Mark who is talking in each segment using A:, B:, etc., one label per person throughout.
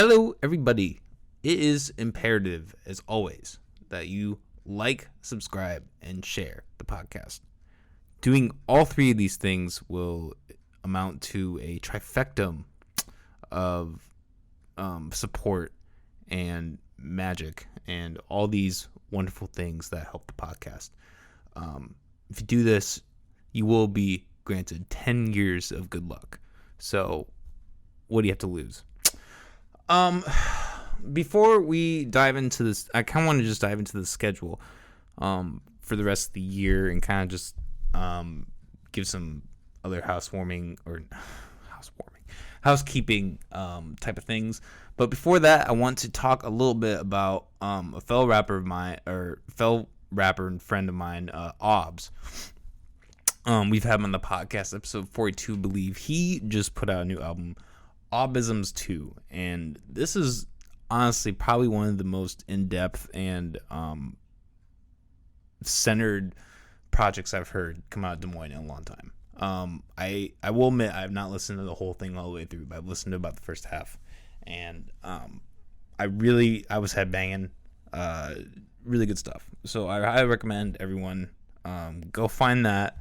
A: Hello, everybody. It is imperative, as always, that you like, subscribe, and share the podcast. Doing all three of these things will amount to a trifecta of support and magic and all these wonderful things that help the podcast. If you do this, you will be granted 10 years of good luck. So, what do you have to lose? Before we dive into this, I kind of want to just dive into the schedule for the rest of the year and kind of just give some other housekeeping type of things. But before that, I want to talk a little bit about a fellow rapper and friend of mine, Obs. We've had him on the podcast, episode 42, I believe. He just put out a new album, Obisms 2, and this is honestly probably one of the most in-depth and centered projects I've heard come out of Des Moines in a long time. I will admit I have not listened to the whole thing all the way through, but I've listened to about the first half, and I was headbanging. Really good stuff. So I highly recommend everyone go find that,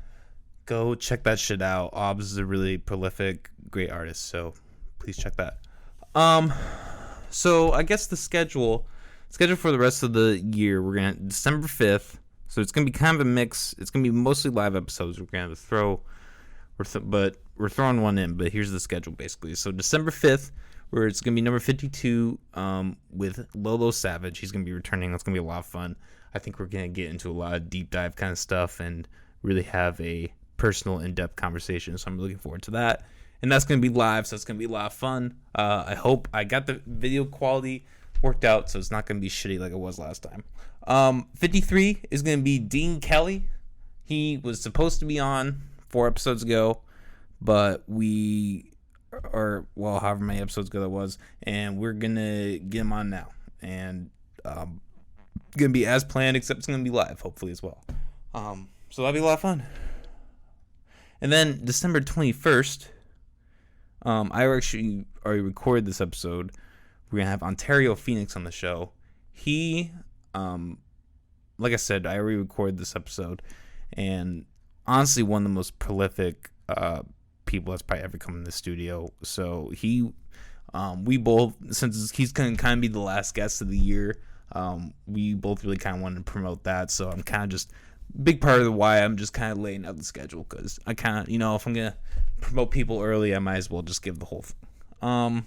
A: go check that shit out. Obs is a really prolific, great artist, so please check that. So I guess the schedule for the rest of the year, we're gonna December 5th. So it's gonna be kind of a mix. It's gonna be mostly live episodes. We're throwing one in. But here's the schedule basically. So December 5th, where it's gonna be number 52, with Lolo Savage. He's gonna be returning. That's gonna be a lot of fun. I think we're gonna get into a lot of deep dive kind of stuff and really have a personal, in-depth conversation. So I'm looking forward to that. And that's going to be live, so it's going to be a lot of fun. I hope I got the video quality worked out, so it's not going to be shitty like it was last time. 53 is going to be Dean Kelly. He was supposed to be on 4 episodes ago, but however many episodes ago that was, and we're going to get him on now. And going to be as planned, except it's going to be live, hopefully, as well. So that'll be a lot of fun. And then December 21st, I actually already recorded this episode. We're going to have Ontario Phoenix on the show. He, like I said, I already recorded this episode. And honestly, one of the most prolific people that's probably ever come in the studio. So we both, since he's going to kind of be the last guest of the year, we both really kind of wanted to promote that. So I'm kind of just, big part of the why I'm just kind of laying out the schedule, because I kind of, if I'm going to promote people early, I might as well just give the whole thing. And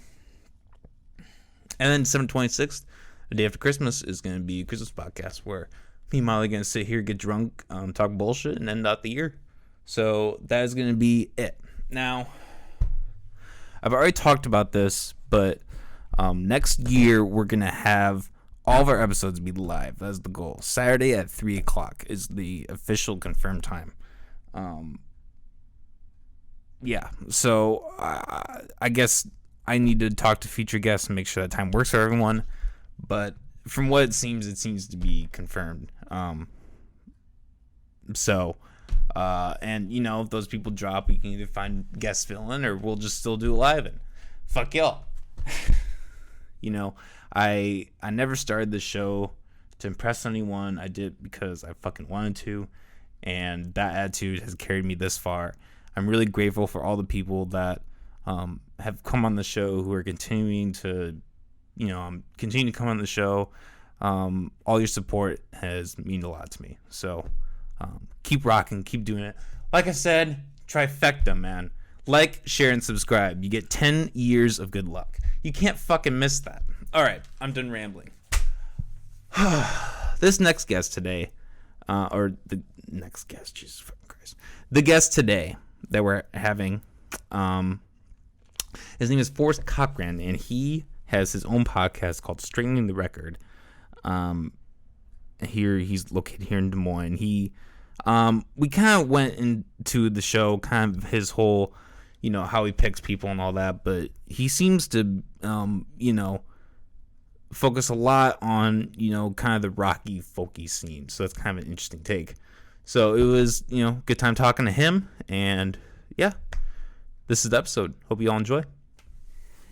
A: then December 26th, the day after Christmas, is going to be a Christmas podcast where me and Molly are going to sit here, get drunk, talk bullshit, and end out the year. So that is going to be it. Now, I've already talked about this, but next year we're going to have all of our episodes be live. That's the goal. Saturday at 3 o'clock is the official confirmed time. Yeah, so I guess I need to talk to future guests and make sure that time works for everyone. But from what it seems to be confirmed. And if those people drop, we can either find guests fill in, or we'll just still do it live. And fuck y'all. I never started the show to impress anyone. I did because I fucking wanted to, and that attitude has carried me this far. I'm really grateful for all the people that have come on the show, who are continuing to come on the show. All your support has meant a lot to me. So keep rocking, keep doing it. Like I said, trifecta, man. Like, share, and subscribe. You get 10 years of good luck. You can't fucking miss that. All right, I'm done rambling. This next guest today, the guest today that we're having, his name is Forest Cochran, and he has his own podcast called Straightening the Record. He's located here in Des Moines. We kind of went into the show, kind of his whole, how he picks people and all that, but he seems to, focus a lot on, kind of the rocky, folky scene. So that's kind of an interesting take. So it was, good time talking to him. And yeah, this is the episode. Hope you all enjoy.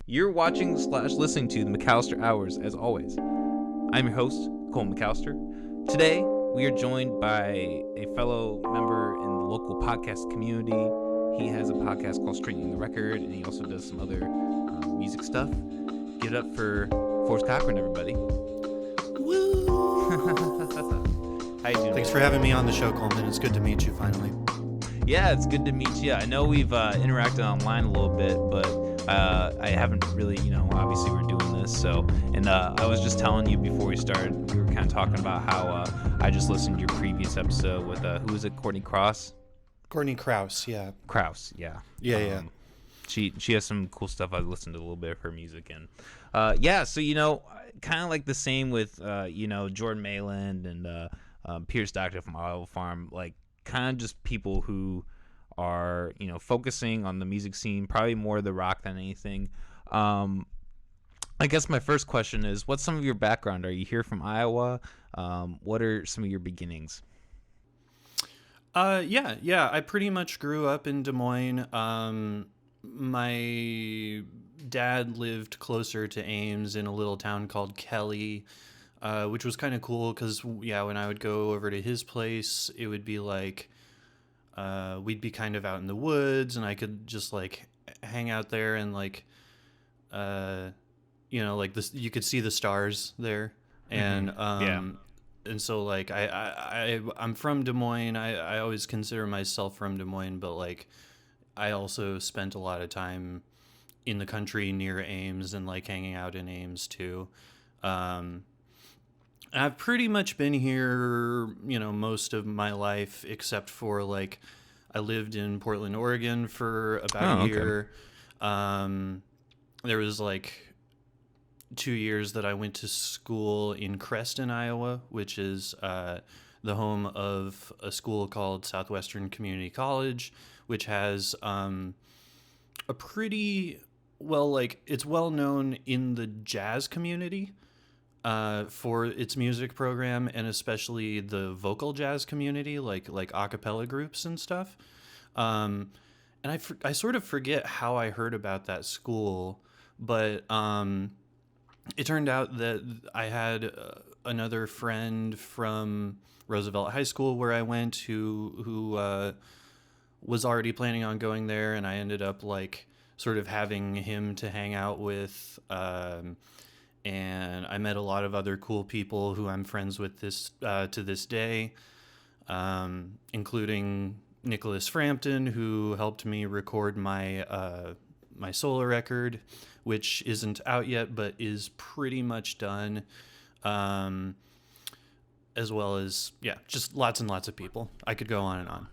A: You're watching / listening to the McAllister Hours, as always. I'm your host, Cole McAllister. Today, we are joined by a fellow member in the local podcast community. He has a podcast called Straightening the Record, and he also does some other music stuff. Give it up for Forest Cochran, everybody.
B: Woo!
A: How you doing?
B: Thanks for having me on the show, Coleman. It's good to meet you finally.
A: Yeah, it's good to meet you. I know we've interacted online a little bit, but I haven't really, obviously we're doing this. So, and I was just telling you before we started, we were kind of talking about how I just listened to your previous episode with, who was it, Courtney Cross?
B: Courtney Krause, yeah.
A: Krause, yeah.
B: Yeah.
A: She has some cool stuff. I listened to a little bit of her music. And, so, kind of like the same with, Jordan Mayland and Pierce Doctor from Iowa Farm, like, kind of just people who are focusing on the music scene, probably more the rock than anything. I guess my first question is, what's some of your background? Are you here from Iowa? What are some of your beginnings?
B: Yeah, I pretty much grew up in Des Moines. My dad lived closer to Ames in a little town called Kelly, which was kind of cool because, when I would go over to his place, it would be like we'd be kind of out in the woods, and I could just like hang out there and like like this, you could see the stars there, and and so like I'm from Des Moines. I always consider myself from Des Moines, but like I also spent a lot of time in the country near Ames and like hanging out in Ames too. I've pretty much been here, most of my life, except for like I lived in Portland, Oregon for about a year. There was like 2 years that I went to school in Creston, Iowa, which is the home of a school called Southwestern Community College, which has a pretty it's well known in the jazz community. For its music program, and especially the vocal jazz community, like a cappella groups and stuff. And I sort of forget how I heard about that school, but it turned out that I had another friend from Roosevelt High School where I went who was already planning on going there, and I ended up like sort of having him to hang out with. And I met a lot of other cool people who I'm friends with to this day, including Nicholas Frampton, who helped me record my my solo record, which isn't out yet but is pretty much done, as well as just lots and lots of people. I could go on and on.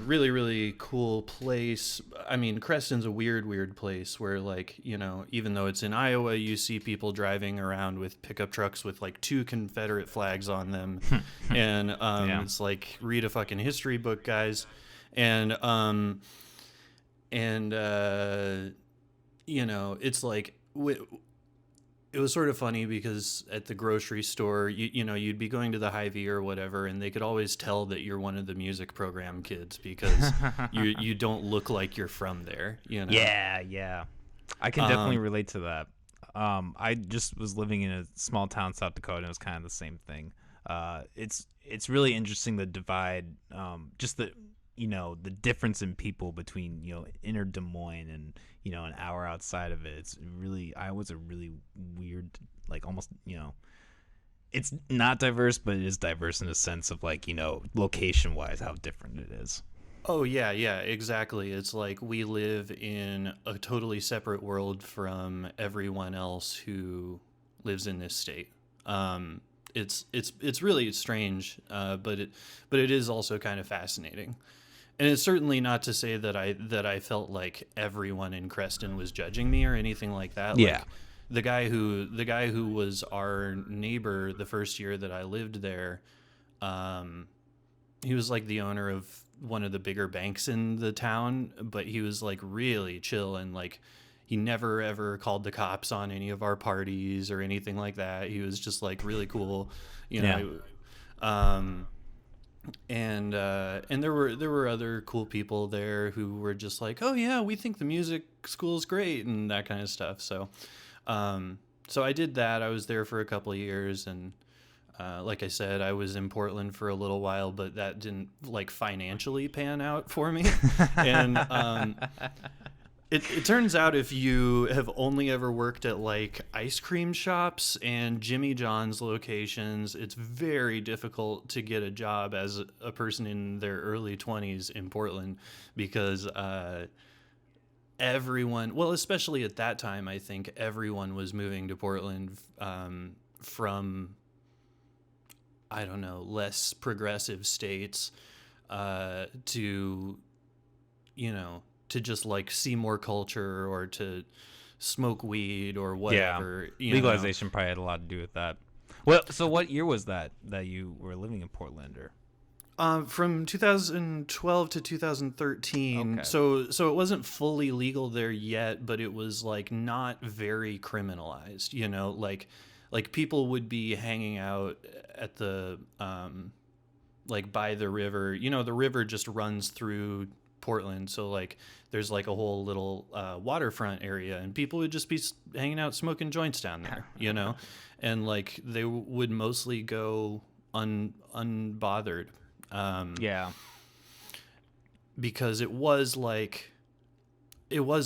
B: Really, really cool place. I mean, Creston's a weird place where, like, even though it's in Iowa, you see people driving around with pickup trucks with like 2 Confederate flags on them. And it's like, read a fucking history book, guys. And it's like, it was sort of funny because at the grocery store, you'd be going to the Hy-Vee or whatever, and they could always tell that you're one of the music program kids because you don't look like you're from there.
A: Yeah. I can definitely relate to that. I just was living in a small town, South Dakota, and it was kind of the same thing. It's really interesting, the divide, just the difference in people between inner Des Moines and an hour outside of it. It's really, Iowa's a really weird, like, almost, it's not diverse, but it is diverse in a sense of like, location wise, how different it is.
B: Oh yeah, exactly. It's like we live in a totally separate world from everyone else who lives in this state. It's really strange, but it is also kind of fascinating. And it's certainly not to say that I felt like everyone in Creston was judging me or anything like that.
A: Yeah.
B: Like, the guy who was our neighbor the first year that I lived there, he was like the owner of one of the bigger banks in the town, but he was like really chill, and like he never ever called the cops on any of our parties or anything like that. He was just like really cool, And there were other cool people there who were just like, oh yeah, we think the music school is great and that kind of stuff. So I did that. I was there for a couple of years, and like I said, I was in Portland for a little while, but that didn't like financially pan out for me. And it turns out if you have only ever worked at like ice cream shops and Jimmy John's locations, it's very difficult to get a job as a person in their early 20s in Portland, because everyone, well, especially at that time, I think everyone was moving to Portland from, I don't know, less progressive states to, you know, to just like see more culture or to smoke weed or whatever.
C: Yeah, legalization probably had a lot to do with that. Well, so what year was that you were living in Portland? Or
B: from 2012 to 2013.
C: Okay.
B: So it wasn't fully legal there yet, but it was like not very criminalized, you know, like people would be hanging out at the like by the river. You know, the river just runs through Portland, so like there's like a whole little waterfront area, and people would just be hanging out smoking joints down there, you know, and like they would mostly go unbothered.
C: Yeah,
B: because it was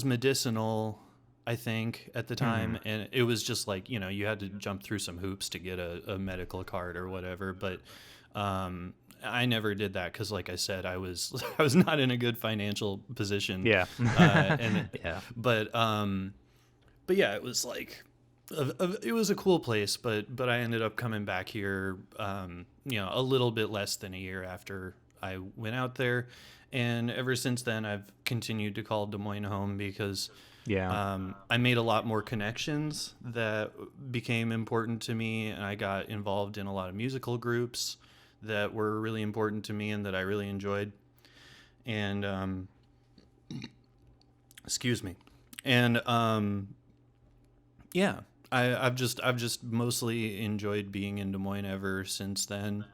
B: medicinal, I think, at the time. And it was just like, you know, you had to jump through some hoops to get a medical card or whatever. But I never did that because, like I said, I was not in a good financial position.
C: Yeah.
B: Yeah. But yeah, it was like it was a cool place. But I ended up coming back here, you know, a little bit less than a year after I went out there. And ever since then, I've continued to call Des Moines home because I made a lot more connections that became important to me, and I got involved in a lot of musical groups that were really important to me and that I really enjoyed. And excuse me. And yeah, I've just mostly enjoyed being in Des Moines ever since then.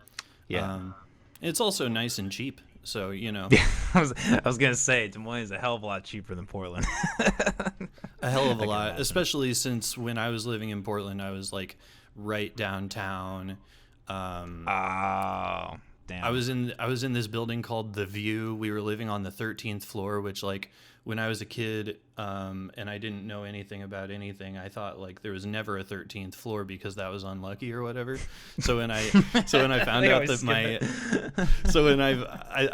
C: Yeah.
B: It's also nice and cheap. So, you know.
C: Yeah, I was going to say, Des Moines is a hell of a lot cheaper than Portland.
B: A hell of a lot, especially since when I was living in Portland, I was like right downtown.
C: Oh, damn.
B: I was in this building called The View. We were living on the 13th floor, which like when I was a kid and I didn't know anything about anything, I thought like there was never a 13th floor because that was unlucky or whatever. So when I found out that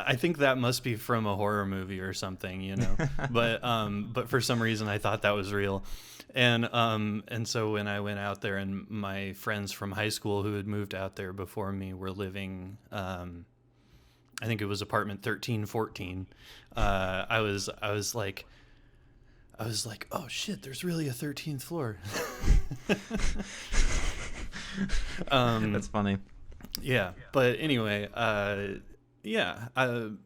B: I think that must be from a horror movie or something, you know. But for some reason I thought that was real. And so when I went out there and my friends from high school who had moved out there before me were living, I think it was apartment 1314. I was like, oh shit, there's really a 13th floor.
C: That's funny.
B: Yeah. But anyway, yeah, I've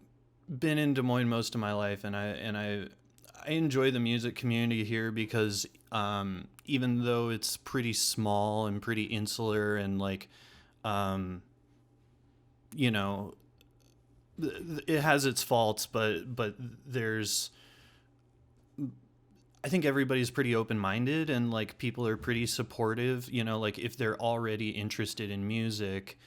B: been in Des Moines most of my life, and I enjoy the music community here because even though it's pretty small and pretty insular and like, you know, it has its faults, but there's, I think everybody's pretty open-minded and like people are pretty supportive, you know, like if they're already interested in music,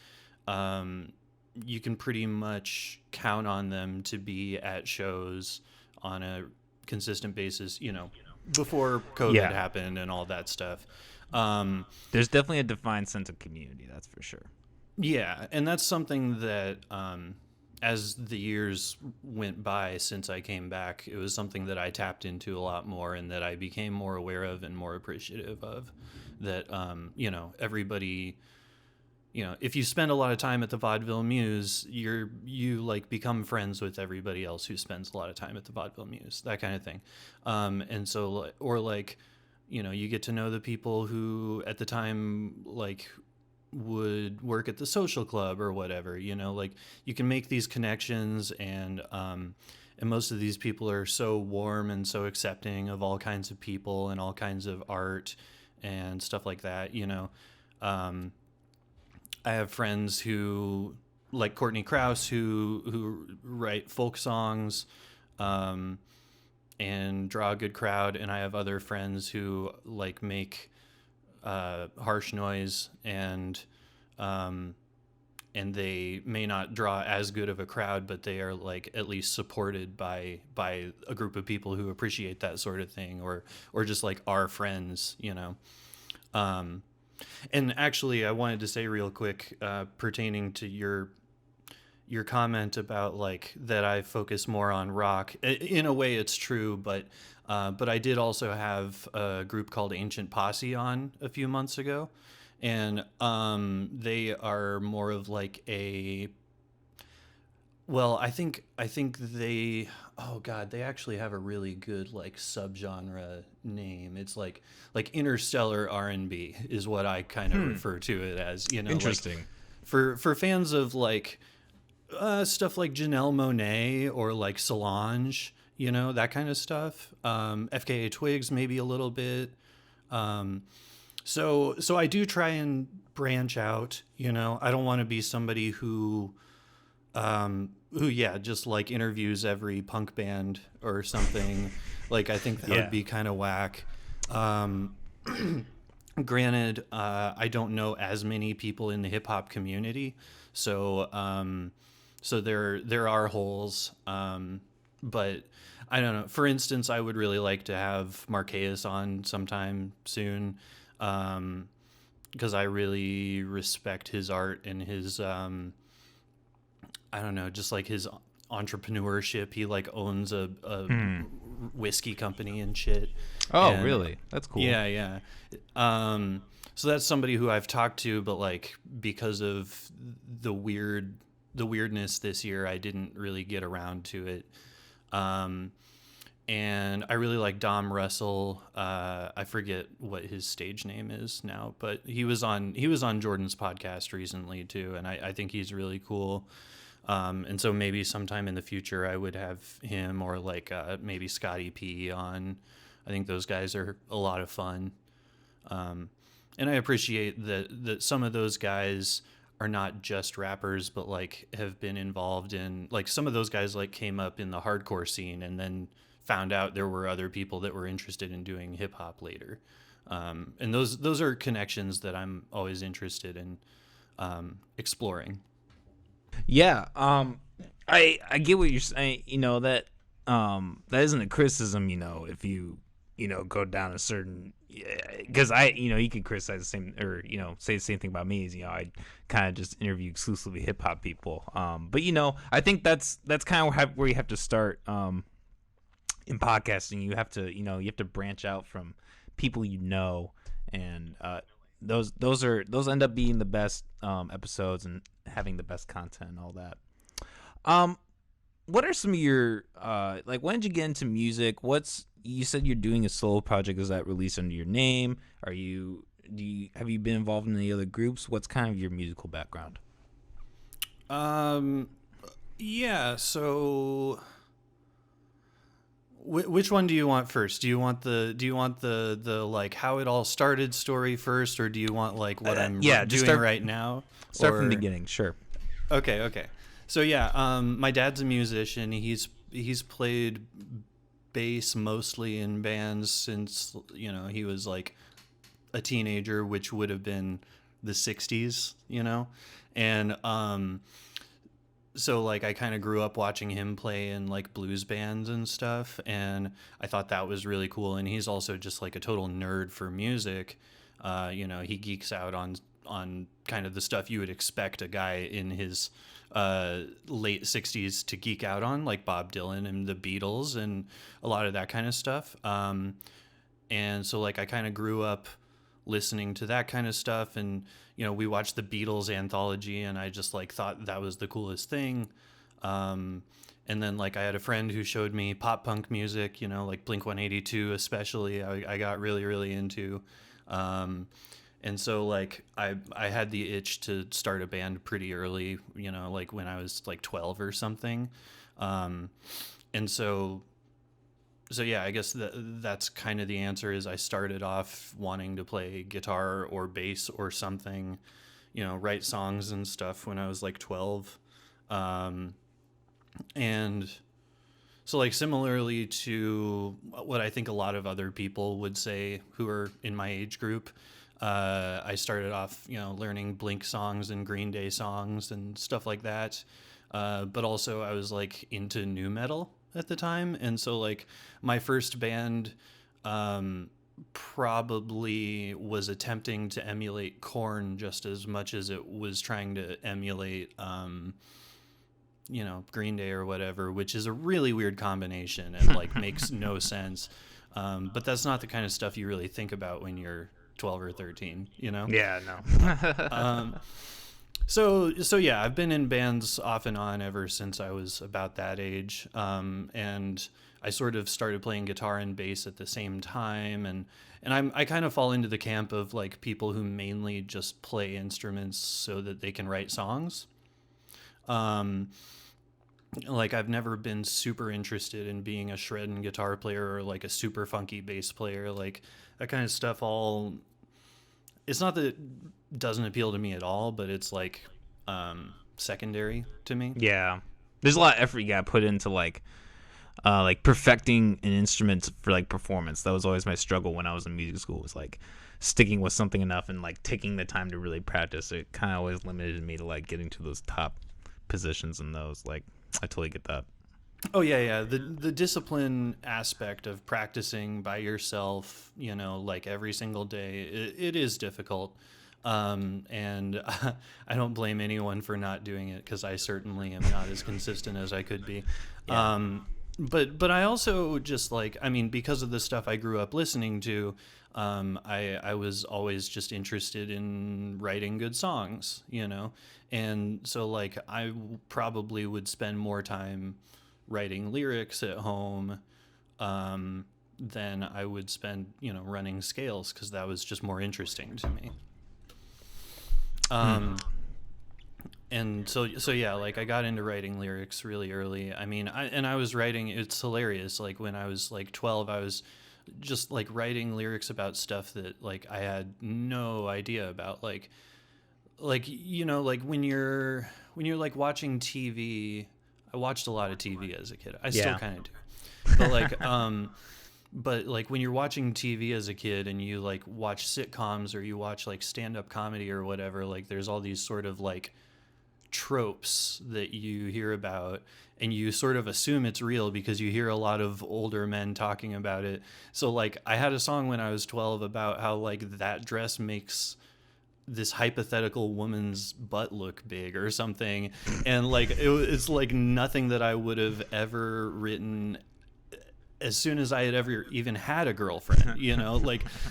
B: you can pretty much count on them to be at shows on a consistent basis, you know, before COVID happened and all that stuff.
C: There's definitely a defined sense of community, that's for sure.
B: Yeah, and that's something that as the years went by since I came back, it was something that I tapped into a lot more and that I became more aware of and more appreciative of. That, you know, everybody, you know, if you spend a lot of time at the Vaudeville Muse, you like become friends with everybody else who spends a lot of time at the Vaudeville Muse, that kind of thing. And so, or like, you know, you get to know the people who at the time, like, would work at the social club or whatever, you know, like you can make these connections, and most of these people are so warm and so accepting of all kinds of people and all kinds of art and stuff like that, you know. I have friends who like Courtney Krause who write folk songs, and draw a good crowd, and I have other friends who like make harsh noise, and they may not draw as good of a crowd, but they are like at least supported by a group of people who appreciate that sort of thing, or just like our friends, you know. And actually, I wanted to say real quick, pertaining to your comment about like that I focus more on rock. In a way, it's true, but I did also have a group called Ancient Posse on a few months ago, and they are more of like a, well, I think they, oh god, they actually have a really good like subgenre name. It's like interstellar R&B is what I kind of refer to it as, you know.
C: Interesting.
B: Like, for fans of like stuff like Janelle Monáe or like Solange, you know, that kind of stuff. FKA Twigs maybe a little bit. So I do try and branch out, you know. I don't want to be somebody who yeah, just like interviews every punk band or something. Like, I think that would be kind of whack. Granted, I don't know as many people in the hip hop community, so there are holes. But I don't know. For instance, I would really like to have Marquez on sometime soon, because I really respect his art and his I don't know, just like his entrepreneurship. He like owns a whiskey company and shit.
C: Oh,
B: And
C: really? That's cool.
B: yeah. So that's somebody who I've talked to, but like because of the weirdness this year, I didn't really get around to it. And I really like Dom Russell. I forget what his stage name is now, but he was on Jordan's podcast recently too, and I think he's really cool. And so maybe sometime in the future I would have him, or like maybe Scotty P on. I think those guys are a lot of fun. And I appreciate that some of those guys are not just rappers, but like have been involved in, like, some of those guys like came up in the hardcore scene and then found out there were other people that were interested in doing hip hop later. And those are connections that I'm always interested in exploring.
C: Yeah, I get what you're saying. You know, that isn't a criticism. You know, if you go down a certain, because you could criticize the same, or say the same thing about me. Is I kind of just interview exclusively hip hop people. But I think that's kind of where you have to start in podcasting. You have to branch out from people and those end up being the best episodes and having the best content and all that. What are some of your like, when did you get into music? You said you're doing a solo project. Is that released under your name? Have you been involved in any other groups? What's kind of your musical background?
B: Yeah, so which one do you want first? Do you want the like how it all started story first, or do you want like what I'm doing right now?
C: Start from the beginning, sure.
B: Okay. So yeah, my dad's a musician. He's played bass mostly in bands since he was like a teenager, which would have been the 60s, and so like I kind of grew up watching him play in like blues bands and stuff, and I thought that was really cool. And he's also just like a total nerd for music. He geeks out on kind of the stuff you would expect a guy in his late 60s to geek out on, like Bob Dylan and the Beatles and a lot of that kind of stuff. And so like I kind of grew up listening to that kind of stuff, and we watched the Beatles anthology, and I just like thought that was the coolest thing. And then like I had a friend who showed me pop punk music, like Blink-182 especially. I got really, really into. And so like I had the itch to start a band pretty early, like when I was like 12 or something. And so yeah, I guess that's kind of the answer. Is I started off wanting to play guitar or bass or something, write songs and stuff when I was like 12. And so, like, similarly to what I think a lot of other people would say who are in my age group, I started off, learning Blink songs and Green Day songs and stuff like that. But also I was like into nu metal at the time. And so like my first band, probably was attempting to emulate Korn just as much as it was trying to emulate, Green Day or whatever, which is a really weird combination and like makes no sense. But that's not the kind of stuff you really think about when you're 12 or 13,
C: Yeah, no.
B: So yeah, I've been in bands off and on ever since I was about that age. And I sort of started playing guitar and bass at the same time. And I kind of fall into the camp of like people who mainly just play instruments so that they can write songs. Like I've never been super interested in being a shredding guitar player or like a super funky bass player. Like that kind of stuff it's not that it doesn't appeal to me at all, but it's like secondary to me.
C: Yeah. There's a lot of effort you gotta put into like perfecting an instrument for like performance. That was always my struggle when I was in music school, was like sticking with something enough and like taking the time to really practice. It kind of always limited me to like getting to those top positions in those. Like I totally get that.
B: Oh yeah. The discipline aspect of practicing by yourself, like every single day, it is difficult. And I don't blame anyone for not doing it, because I certainly am not as consistent as I could be. Yeah. But I also just like, because of the stuff I grew up listening to, I was always just interested in writing good songs, and so like I probably would spend more time writing lyrics at home than I would spend, running scales, because that was just more interesting to me. And so yeah, like I got into writing lyrics really early. I was writing, it's hilarious. Like when I was like 12, I was just like writing lyrics about stuff that like I had no idea about. Like like when you're like watching TV. I watched a lot of TV as a kid. I still kind of do. But like but like when you're watching TV as a kid and you like watch sitcoms or you watch like stand-up comedy or whatever, like there's all these sort of like tropes that you hear about, and you sort of assume it's real because you hear a lot of older men talking about it. So like I had a song when I was 12 about how like that dress makes this hypothetical woman's butt look big or something, and like it's like nothing that I would have ever written as soon as I had ever even had a girlfriend,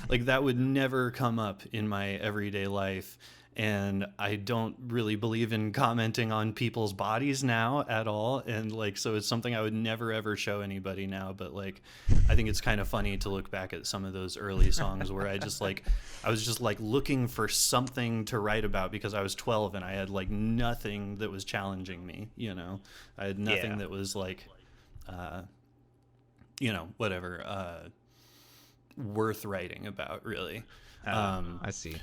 B: like that would never come up in my everyday life. And I don't really believe in commenting on people's bodies now at all. And like, so it's something I would never, ever show anybody now. But like, I think it's kind of funny to look back at some of those early songs where I was just like looking for something to write about because I was 12 and I had like nothing that was challenging me, I had nothing that was like, whatever, worth writing about really.
C: I see.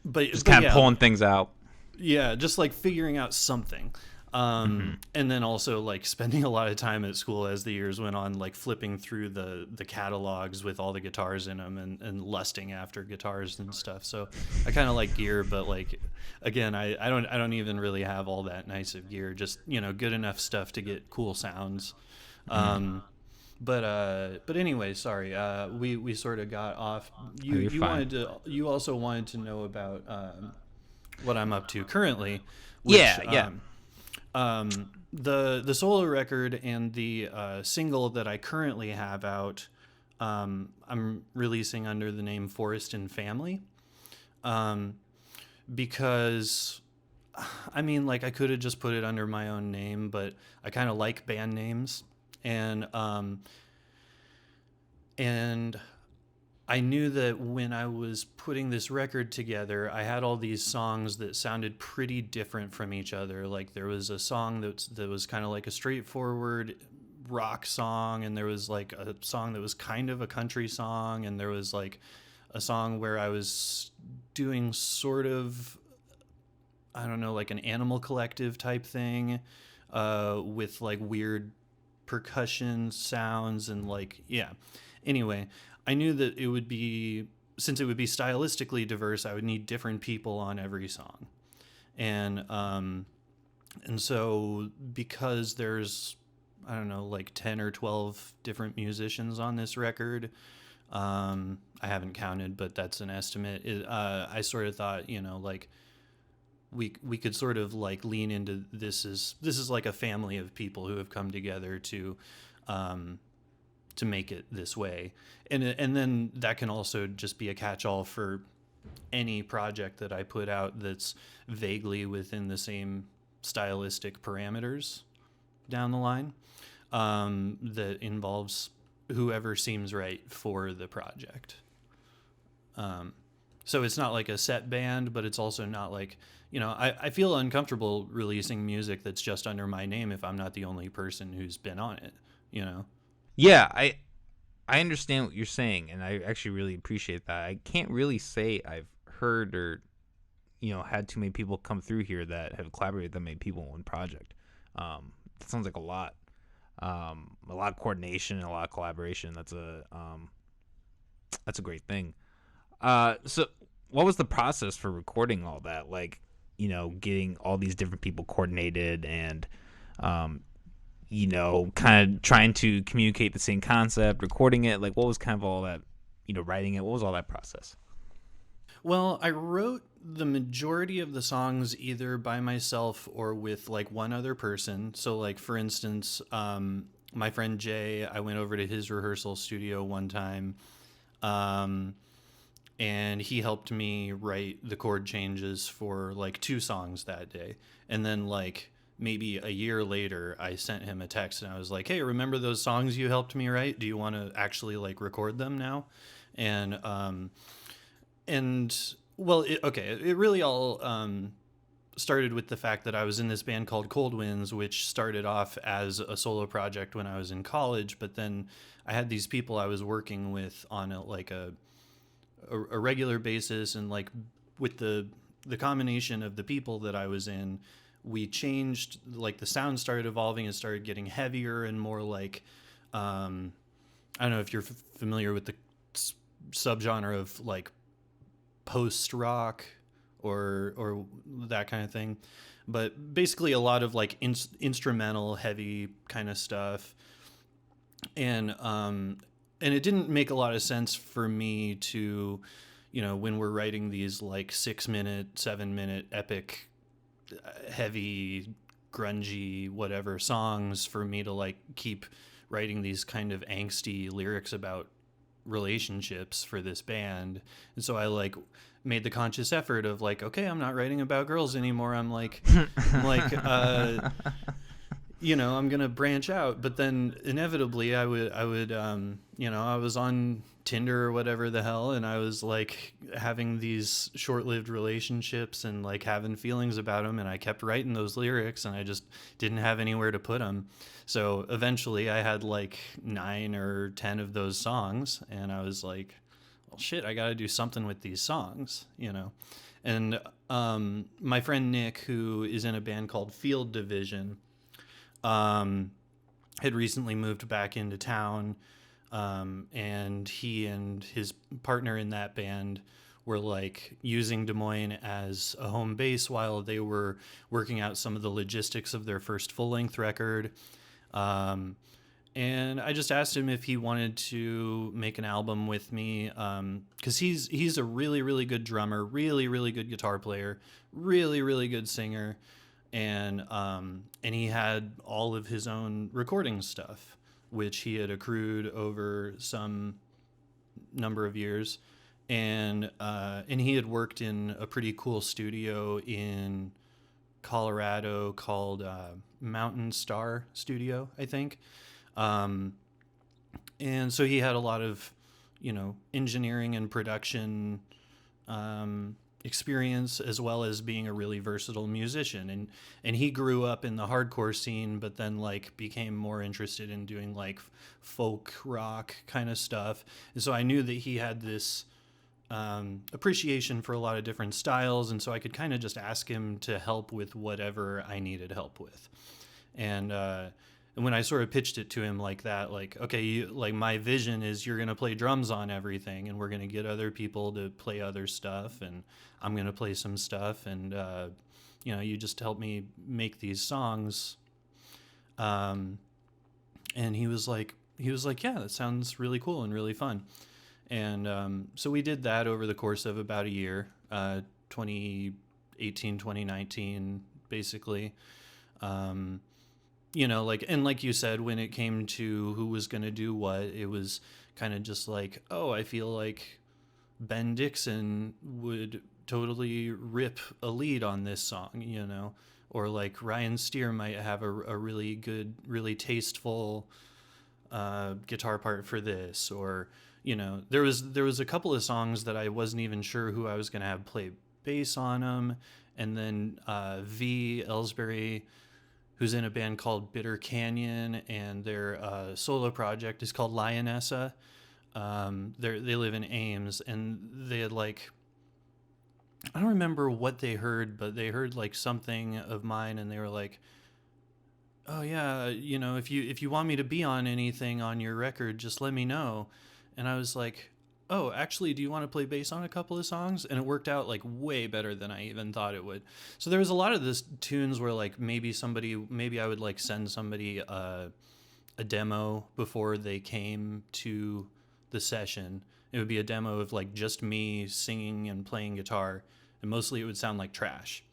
B: But
C: just kind of pulling things out.
B: Yeah, just like figuring out something. And then also like spending a lot of time at school as the years went on, like flipping through the catalogs with all the guitars in them and lusting after guitars and stuff. So I kind of like gear, but like, again, I don't even really have all that nice of gear, just, good enough stuff to get cool sounds. But anyway, sorry. We sort of got off. You also wanted to know about what I'm up to currently. Which, the solo record and the single that I currently have out, I'm releasing under the name Forest and Family, because like I could have just put it under my own name, but I kind of like band names. And I knew that when I was putting this record together, I had all these songs that sounded pretty different from each other. Like there was a song that was kind of like a straightforward rock song, and there was like a song that was kind of a country song, and there was like a song where I was doing sort of I don't know, like an Animal Collective type thing, with like weird percussion sounds and like, yeah. Anyway, I knew that it would be, since it would be stylistically diverse, I would need different people on every song. And so because there's, I don't know, like 10 or 12 different musicians on this record, I haven't counted, but that's an estimate. I sort of thought, like we could sort of like lean into this is like a family of people who have come together to make it this way, and then that can also just be a catch-all for any project that I put out that's vaguely within the same stylistic parameters down the line, that involves whoever seems right for the project. So it's not like a set band, but it's also not like, I feel uncomfortable releasing music that's just under my name if I'm not the only person who's been on it,
C: Yeah, I understand what you're saying, and I actually really appreciate that. I can't really say I've heard or had too many people come through here that have collaborated with that many people in one project. That sounds like a lot of coordination and a lot of collaboration. That's a great thing. So what was the process for recording all that? Like, getting all these different people coordinated and, kind of trying to communicate the same concept, recording it. Like, what was kind of all that, writing it? What was all that process?
B: Well, I wrote the majority of the songs either by myself or with like one other person. So like, for instance, my friend Jay, I went over to his rehearsal studio one time, and he helped me write the chord changes for like 2 songs that day. And then like maybe a year later, I sent him a text and I was like, hey, remember those songs you helped me write? Do you want to actually like record them now? And well, it really all started with the fact that I was in this band called Cold Winds, which started off as a solo project when I was in college, but then I had these people I was working with on a regular basis, and like with the combination of the people that I was in, we changed, like the sound started evolving and started getting heavier and more like, I don't know if you're familiar with the subgenre of like post rock or that kind of thing, but basically a lot of like instrumental heavy kind of stuff. And it didn't make a lot of sense for me to, when we're writing these like 6-minute, 7-minute epic, heavy, grungy, whatever songs, for me to like keep writing these kind of angsty lyrics about relationships for this band. And so I like made the conscious effort of like, okay, I'm not writing about girls anymore. I'm like, I'm going to branch out. But then inevitably I would, I was on Tinder or whatever the hell, and I was like having these short-lived relationships and like having feelings about them, and I kept writing those lyrics and I just didn't have anywhere to put them. So eventually I had like 9 or 10 of those songs, and I was like, well, shit, I got to do something with these songs, And my friend Nick, who is in a band called Field Division, had recently moved back into town, and he and his partner in that band were like using Des Moines as a home base while they were working out some of the logistics of their first full-length record. And I just asked him if he wanted to make an album with me, because he's a really, really good drummer, really, really good guitar player, really, really good singer, and he had all of his own recording stuff, which he had accrued over some number of years, and he had worked in a pretty cool studio in Colorado called Mountain Star Studio, I think. And so he had a lot of, engineering and production experience, as well as being a really versatile musician. And he grew up in the hardcore scene, but then like became more interested in doing like folk rock kind of stuff. And so I knew that he had this appreciation for a lot of different styles, and so I could kind of just ask him to help with whatever I needed help with. And when I sort of pitched it to him like that, like, okay, like my vision is you're gonna play drums on everything, and we're gonna get other people to play other stuff, and I'm gonna play some stuff, and you just help me make these songs. And he was like, yeah, that sounds really cool and really fun. And so we did that over the course of about a year, 2018, 2019, basically. Like you said, when it came to who was going to do what, it was kind of just like, oh, I feel like Ben Dixon would totally rip a lead on this song, or like Ryan Steer might have a really good, really tasteful guitar part for this, or there was a couple of songs that I wasn't even sure who I was going to have play bass on them, and then V Ellsbury, who's in a band called Bitter Canyon, and their solo project is called Lionessa. They live in Ames, and they had like, I don't remember what they heard, but they heard like something of mine, and they were like, oh yeah, if you want me to be on anything on your record, just let me know. And I was like, oh, actually, do you want to play bass on a couple of songs? And it worked out like way better than I even thought it would. So there was a lot of this tunes where like maybe I would like send somebody a demo before they came to the session. It would be a demo of like just me singing and playing guitar, and mostly it would sound like trash.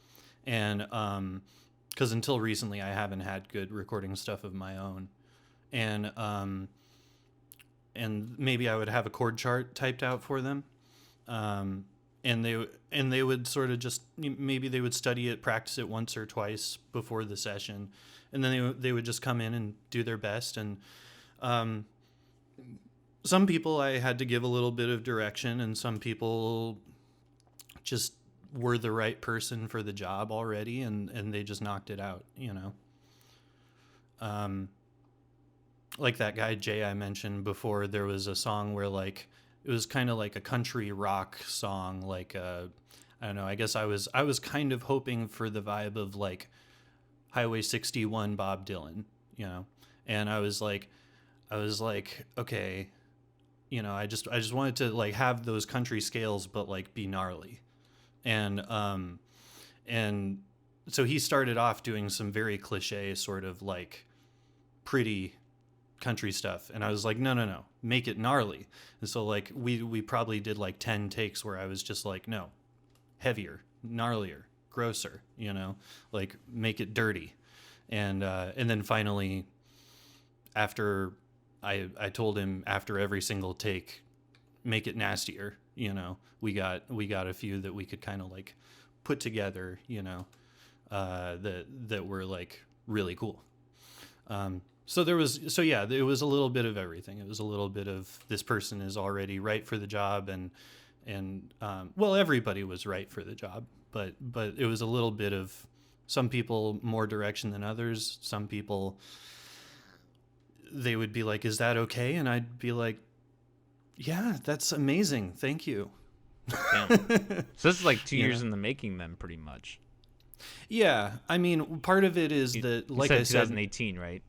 B: And because until recently I haven't had good recording stuff of my own. And maybe I would have a chord chart typed out for them. And they would sort of just, maybe they would study it, practice it once or twice before the session. And then they would just come in and do their best. And some people I had to give a little bit of direction, and some people just were the right person for the job already, and they just knocked it out, like that guy Jay I mentioned before, there was a song where like it was kind of like a country rock song, like I don't know, I guess I was kind of hoping for the vibe of like Highway 61 Bob Dylan, and I was like okay, I just wanted to like have those country scales but like be gnarly. And so he started off doing some very cliche sort of like pretty country stuff, and I was like, no, make it gnarly. And so like we probably did like 10 takes where I was just like, no, heavier, gnarlier, grosser, like make it dirty. And then finally, after I told him after every single take, make it nastier, we got a few that we could kind of like put together, that were like really cool. It was a little bit of everything. It was a little bit of this person is already right for the job, and everybody was right for the job, but it was a little bit of some people more direction than others. Some people, they would be like, is that okay? And I'd be like, yeah, that's amazing. Thank you.
C: So this is like 2 years in the making then, pretty much.
B: Yeah. I mean, part of it is that, like I said,
C: 2018, right?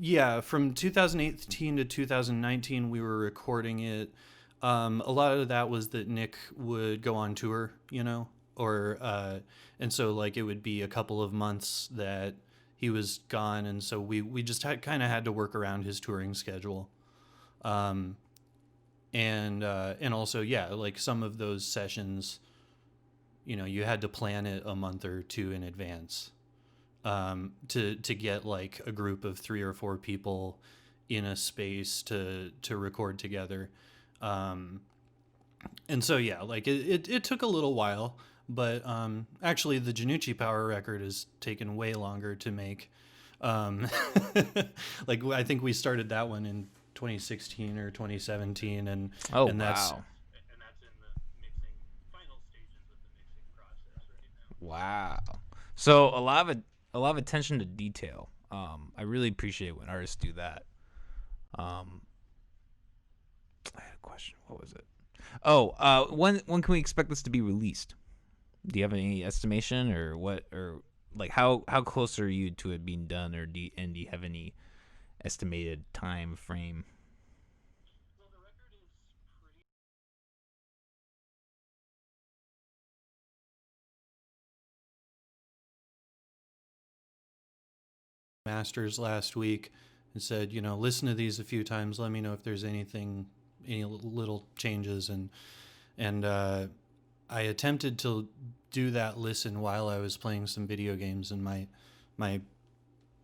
B: Yeah, from 2018 to 2019, we were recording it. A lot of that was that Nick would go on tour, and so like it would be a couple of months that he was gone, and so we just kind of had to work around his touring schedule. And also, yeah, like some of those sessions, you had to plan it a month or two in advance. To get like a group of 3 or 4 people in a space to record together. And so, yeah, like it took a little while, but actually the Janucci Power record has taken way longer to make. Like I think we started that one in 2016 or 2017, and that's
C: wow.
B: And that's in the final stages of the mixing process right now.
C: Wow. So a lot of attention to detail. I really appreciate when artists do that. I had a question. What was it? When can we expect this to be released? Do you have any estimation or what, or like how close are you to it being done, or do you have any estimated time frame?
B: Masters last week and said, listen to these a few times. Let me know if there's any little changes. And I attempted to do that listen while I was playing some video games, and my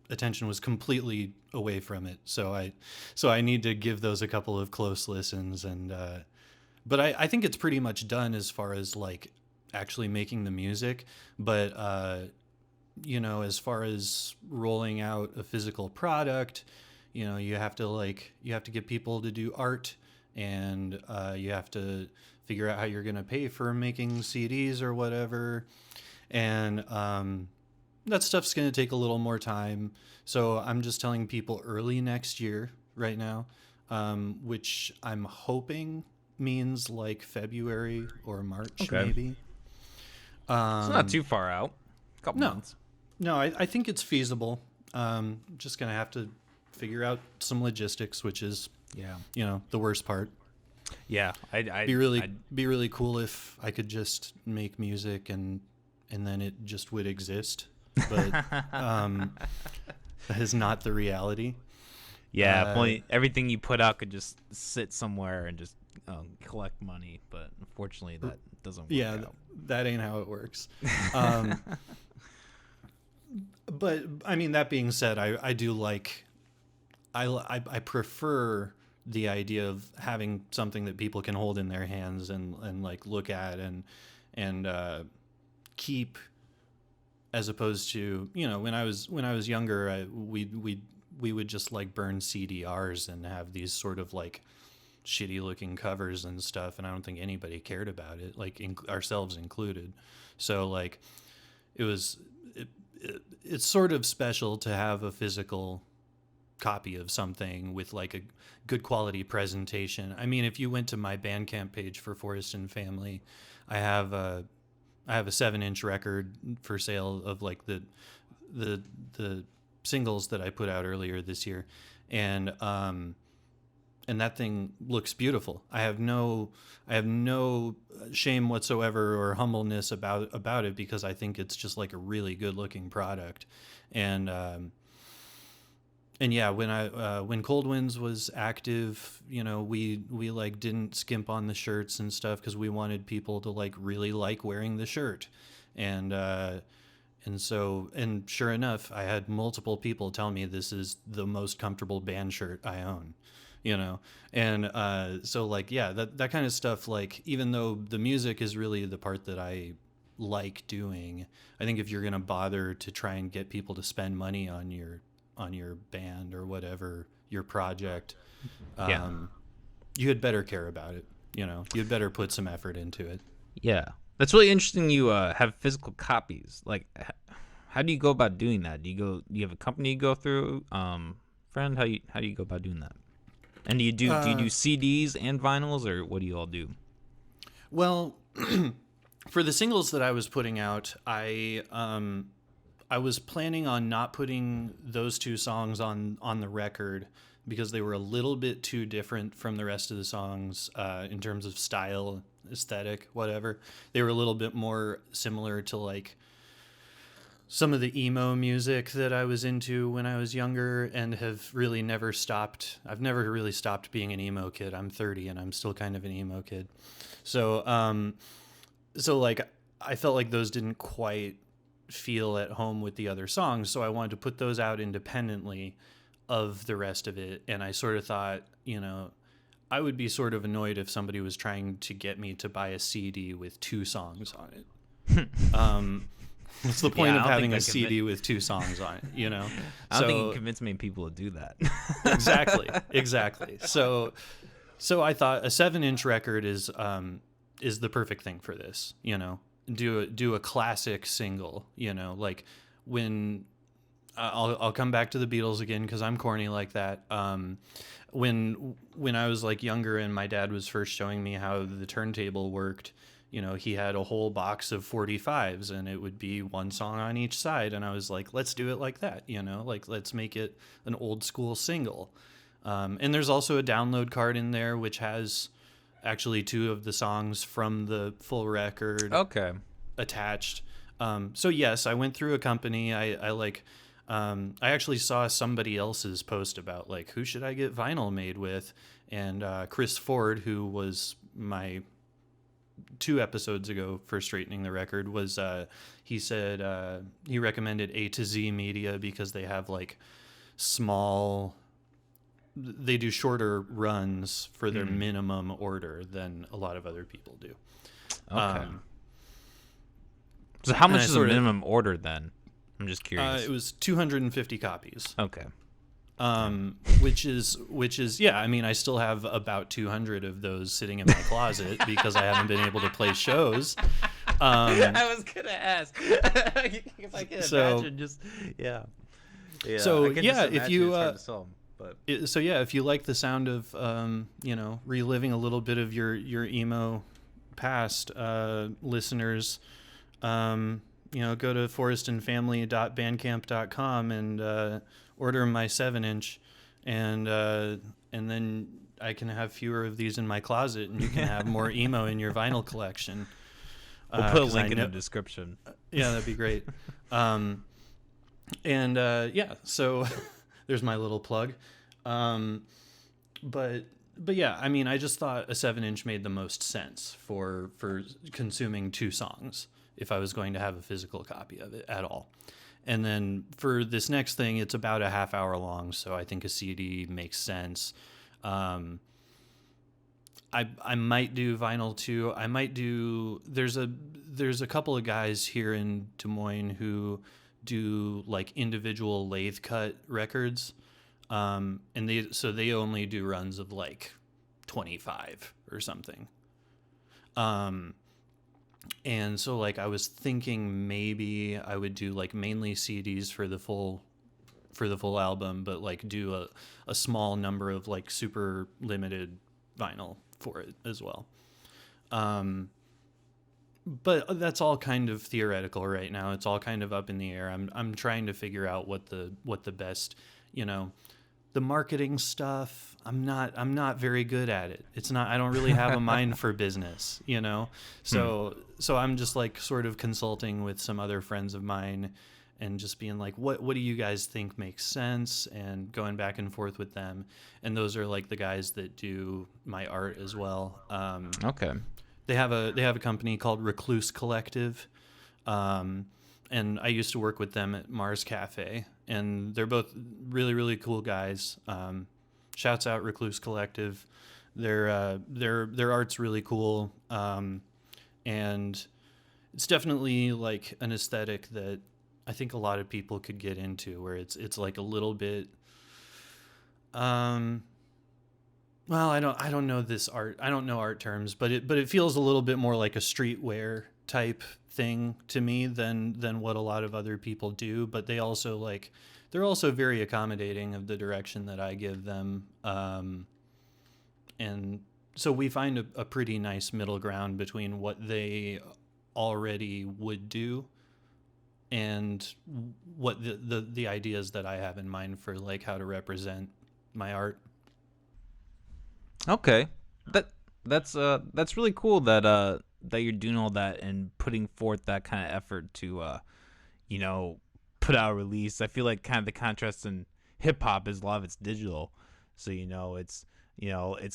B: attention was completely away from it. So I need to give those a couple of close listens. But I think it's pretty much done as far as like actually making the music. But as far as rolling out a physical product, you have to get people to do art, and you have to figure out how you're going to pay for making CDs or whatever. And that stuff's going to take a little more time. So I'm just telling people early next year right now, which I'm hoping means like February or March, maybe.
C: It's not too far out. A couple months.
B: No, I think it's feasible. Just going to have to figure out some logistics, which is, the worst part.
C: Yeah,
B: I'd be really cool if I could just make music and then it just would exist. But that is not the reality.
C: Yeah, everything you put out could just sit somewhere and just collect money. But unfortunately, that doesn't work out.
B: That ain't how it works. But I mean, that being said, I do like, I prefer the idea of having something that people can hold in their hands and like look at and keep, as opposed to, when I was younger, we would just like burn CDRs and have these sort of like shitty looking covers and stuff, and I don't think anybody cared about it, like ourselves included. So like it's sort of special to have a physical copy of something with like a good quality presentation. I mean, if you went to my Bandcamp page for Forest and Family, I have a 7-inch record for sale of like the singles that I put out earlier this year, and that thing looks beautiful. I have no shame whatsoever or humbleness about it, because I think it's just like a really good looking product. And yeah, when Cold Winds was active, we like didn't skimp on the shirts and stuff, because we wanted people to like really like wearing the shirt. And sure enough, I had multiple people tell me this is the most comfortable band shirt I own. So like, yeah, that kind of stuff, like, even though the music is really the part that I like doing, I think if you're going to bother to try and get people to spend money on your band or whatever, your project, you had better care about it. You'd better put some effort into it.
C: Yeah. That's really interesting. You have physical copies. Like, how do you go about doing that? Do you have a company you go through? Friend, how do you go about doing that? And do you do CDs and vinyls, or what do you all do?
B: Well, for the singles that I was putting out, I was planning on not putting those two songs on the record, because they were a little bit too different from the rest of the songs in terms of style, aesthetic, whatever. They were a little bit more similar to like some of the emo music that I was into when I was younger, and have really never stopped. I've never really stopped being an emo kid. I'm 30 and I'm still kind of an emo kid. So like, I felt like those didn't quite feel at home with the other songs. So I wanted to put those out independently of the rest of it. And I sort of thought, I would be sort of annoyed if somebody was trying to get me to buy a CD with 2 songs on it. What's the point of having a CD with 2 songs on it,
C: I don't think you can convince many people to do that.
B: Exactly. So I thought a 7-inch record is the perfect thing for this, do a classic single, like when I'll come back to the Beatles again because I'm corny like that. When I was like younger and my dad was first showing me how the turntable worked, you know, he had a whole box of 45s and it would be one song on each side. And I was like, let's do it like that, you know, like let's make it an old school single. And there's also a download card in there, which has actually 2 of the songs from the full record attached. So yes, I went through a company. I actually saw somebody else's post about like, who should I get vinyl made with? And Chris Ford, who was my 2 episodes ago for Straightening the Record, was he said he recommended A to Z Media because they have like they do shorter runs for their minimum order than a lot of other people do.
C: Okay. So how much is the minimum order then? I'm just curious.
B: It was 250 copies.
C: Okay.
B: Which is yeah. I mean, I still have about 200 of those sitting in my closet because I haven't been able to play shows.
C: I was gonna ask because I can imagine just yeah.
B: So
C: I can
B: yeah,
C: just
B: if you
C: it's hard to solve, but.
B: If you like the sound of reliving a little bit of your emo past, listeners, go to forestandfamily.bandcamp.com and order my 7-inch, and then I can have fewer of these in my closet, and you can have more emo in your vinyl collection.
C: We'll put a link in the description.
B: Yeah, that'd be great. So there's my little plug. But yeah, I mean, I just thought a 7-inch made the most sense for consuming 2 songs if I was going to have a physical copy of it at all. And then for this next thing, it's about a half hour long, so I think a CD makes sense. I might do vinyl too. I might do. There's a couple of guys here in Des Moines who do like individual lathe cut records, and they only do runs of like 25 or something. And so like I was thinking maybe I would do like mainly CDs for the full album, but like do a small number of like super limited vinyl for it as well. But that's all kind of theoretical right now. It's all kind of up in the air. I'm trying to figure out what the best, the marketing stuff. I'm not very good at it. I don't really have a mind for business, So I'm just like sort of consulting with some other friends of mine and just being like, what do you guys think makes sense? And going back and forth with them. And those are like the guys that do my art as well.
C: Okay.
B: They have a company called Recluse Collective. And I used to work with them at Mars Cafe, and they're both really, really cool guys. Shouts out Recluse Collective. Their art's really cool. And it's definitely like an aesthetic that I think a lot of people could get into, where it's like a little bit, well, I don't know this art. I don't know art terms, but it feels a little bit more like a streetwear type thing to me than what a lot of other people do. But they're also very accommodating of the direction that I give them. And so we find a pretty nice middle ground between what they already would do and what the ideas that I have in mind for like how to represent my art.
C: Okay, that's really cool that you're doing all that and putting forth that kind of effort to put out a release. I feel like kind of the contrast in hip hop is a lot of it's digital, so it's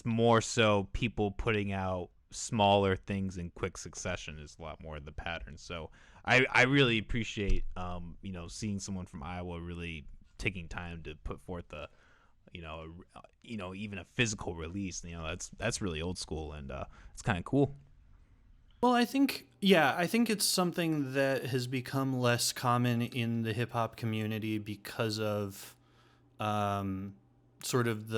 C: more so people putting out smaller things in quick succession is a lot more of the pattern. So I really appreciate seeing someone from Iowa really taking time to put forth even a physical release. That's really old school, and it's kind of cool.
B: Well, I think it's something that has become less common in the hip hop community because of sort of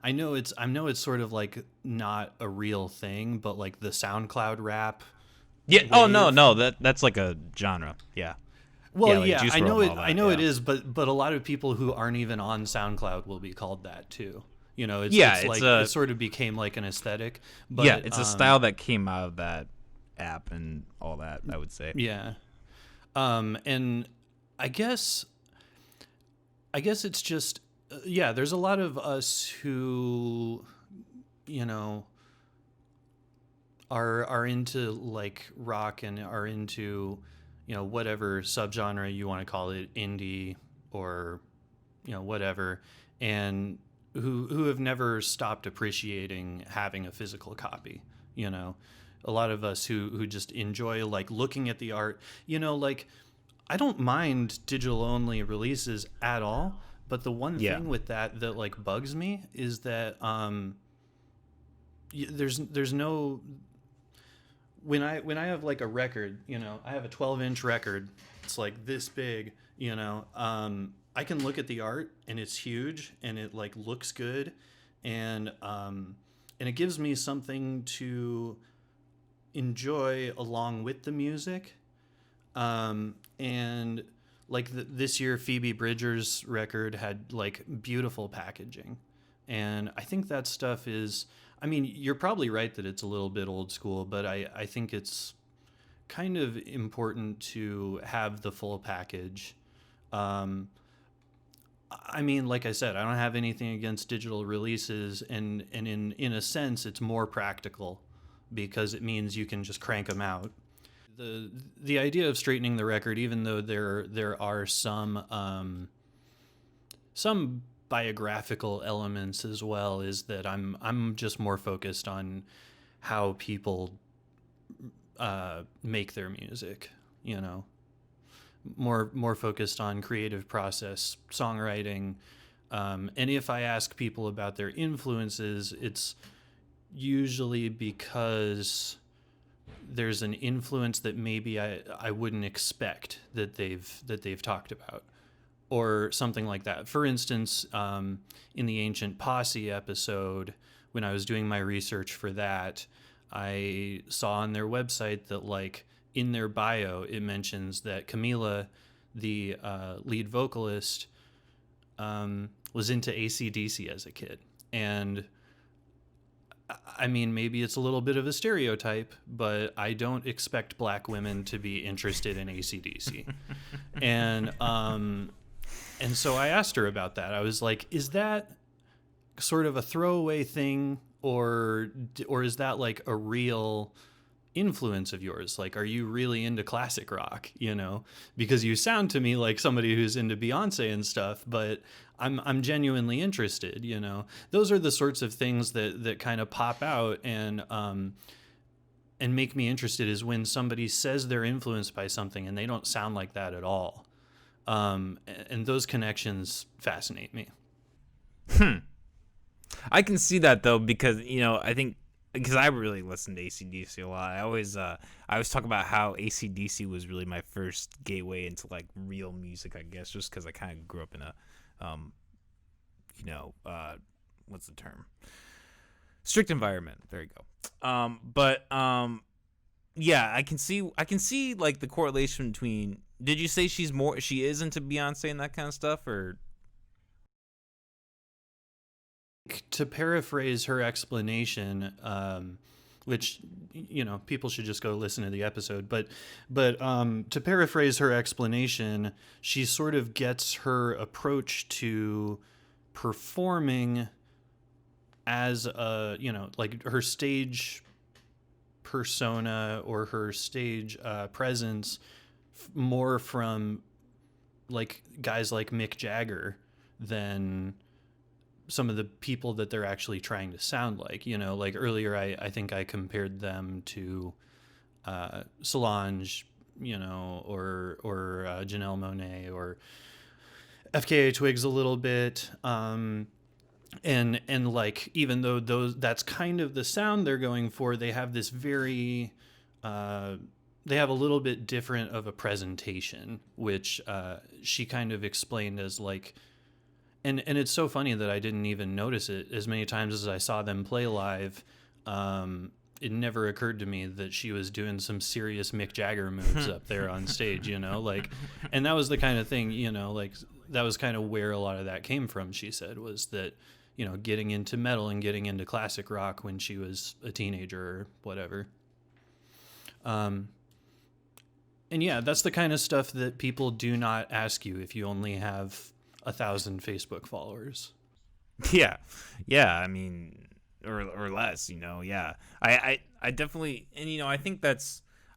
B: I know it's sort of like not a real thing, but like the SoundCloud rap.
C: Yeah. Wave. Oh no, that's like a genre. Yeah.
B: Well,
C: like
B: yeah,
C: Juice
B: I know
C: WRLD
B: it.
C: and all
B: I
C: that,
B: know
C: yeah.
B: it is, but a lot of people who aren't even on SoundCloud will be called that too.
C: Yeah,
B: it's
C: it's
B: like
C: a
B: it sort of became like an aesthetic.
C: yeah,
B: But
C: it's a style that came out of that app and all that, I would say.
B: yeah, and I guess it's just yeah. There's a lot of us who you know are into like rock and are into whatever subgenre you want to call it, indie or whatever, and who have never stopped appreciating having a physical copy. A lot of us who just enjoy like looking at the art. Like I don't mind digital only releases at all, but the one
C: Yeah.
B: thing with that like bugs me is that there's no when I have like a record, I have a 12-inch record. It's like this big, I can look at the art and it's huge and it like looks good, and it gives me something to enjoy along with the music. And like this year, Phoebe Bridgers' record had like beautiful packaging, and I think that stuff is. I mean, you're probably right that it's a little bit old school, but I think it's kind of important to have the full package. I mean, like I said, I don't have anything against digital releases, and in a sense, it's more practical because it means you can just crank them out. The idea of straightening the record, even though there are some biographical elements as well, is that I'm just more focused on how people make their music, more focused on creative process, songwriting, and if I ask people about their influences, it's usually because there's an influence that maybe I wouldn't expect that they've talked about, or something like that. For instance, in the Ancient Posse episode, when I was doing my research for that, I saw on their website that like in their bio it mentions that Camila, the lead vocalist, was into AC/DC as a kid. And I mean, maybe it's a little bit of a stereotype, but I don't expect black women to be interested in AC/DC. And so I asked her about that. I was like, is that sort of a throwaway thing, or is that like a real influence of yours? Like, are you really into classic rock, Because you sound to me like somebody who's into Beyonce and stuff, but I'm genuinely interested, Those are the sorts of things that kind of pop out and make me interested, is when somebody says they're influenced by something and they don't sound like that at all. And those connections fascinate me.
C: I can see that though, because I think because I really listened to AC/DC a lot. I always talk about how AC/DC was really my first gateway into like real music, I guess, just because I kind of grew up in a what's the term? Strict environment. There you go. Yeah, I can see like the correlation between. Did you say she is into Beyonce and that kind of stuff, or?
B: To paraphrase her explanation, which people should just go listen to the episode, but to paraphrase her explanation, she sort of gets her approach to performing as a like her stage persona or her stage presence more from like guys like Mick Jagger than some of the people that they're actually trying to sound like. Like earlier I think I compared them to Solange, or Janelle Monáe or FKA Twigs a little bit, and like even though that's kind of the sound they're going for, they have this very they have a little bit different of a presentation, which she kind of explained as like, and it's so funny that I didn't even notice it as many times as I saw them play live. it never occurred to me that she was doing some serious Mick Jagger moves up there on stage, like, and that was the kind of thing, like that was kind of where a lot of that came from. She said was that, getting into metal and getting into classic rock when she was a teenager or whatever. And yeah, that's the kind of stuff that people do not ask you if you only have 1,000 Facebook followers.
C: Yeah. I mean, or less, yeah. I definitely, and I think I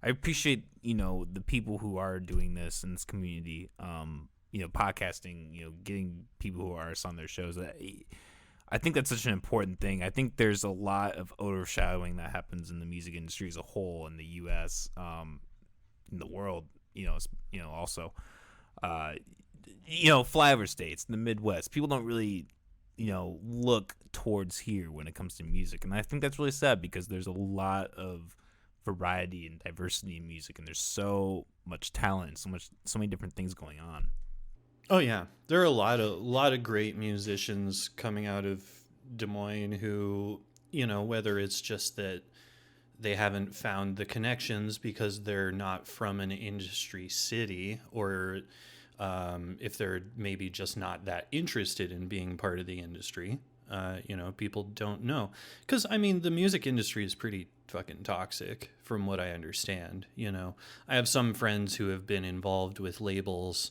C: appreciate, the people who are doing this in this community, podcasting, getting people who are artists on their shows. I think that's such an important thing. I think there's a lot of overshadowing that happens in the music industry as a whole in the US, in the world, also, flyover states, the Midwest, people don't really, look towards here when it comes to music. And I think that's really sad because there's a lot of variety and diversity in music, and there's so much talent, so many different things going on.
B: Oh yeah, there are a lot of great musicians coming out of Des Moines who, whether it's just that they haven't found the connections because they're not from an industry city, or if they're maybe just not that interested in being part of the industry. People don't know. Because, I mean, the music industry is pretty fucking toxic from what I understand. I have some friends who have been involved with labels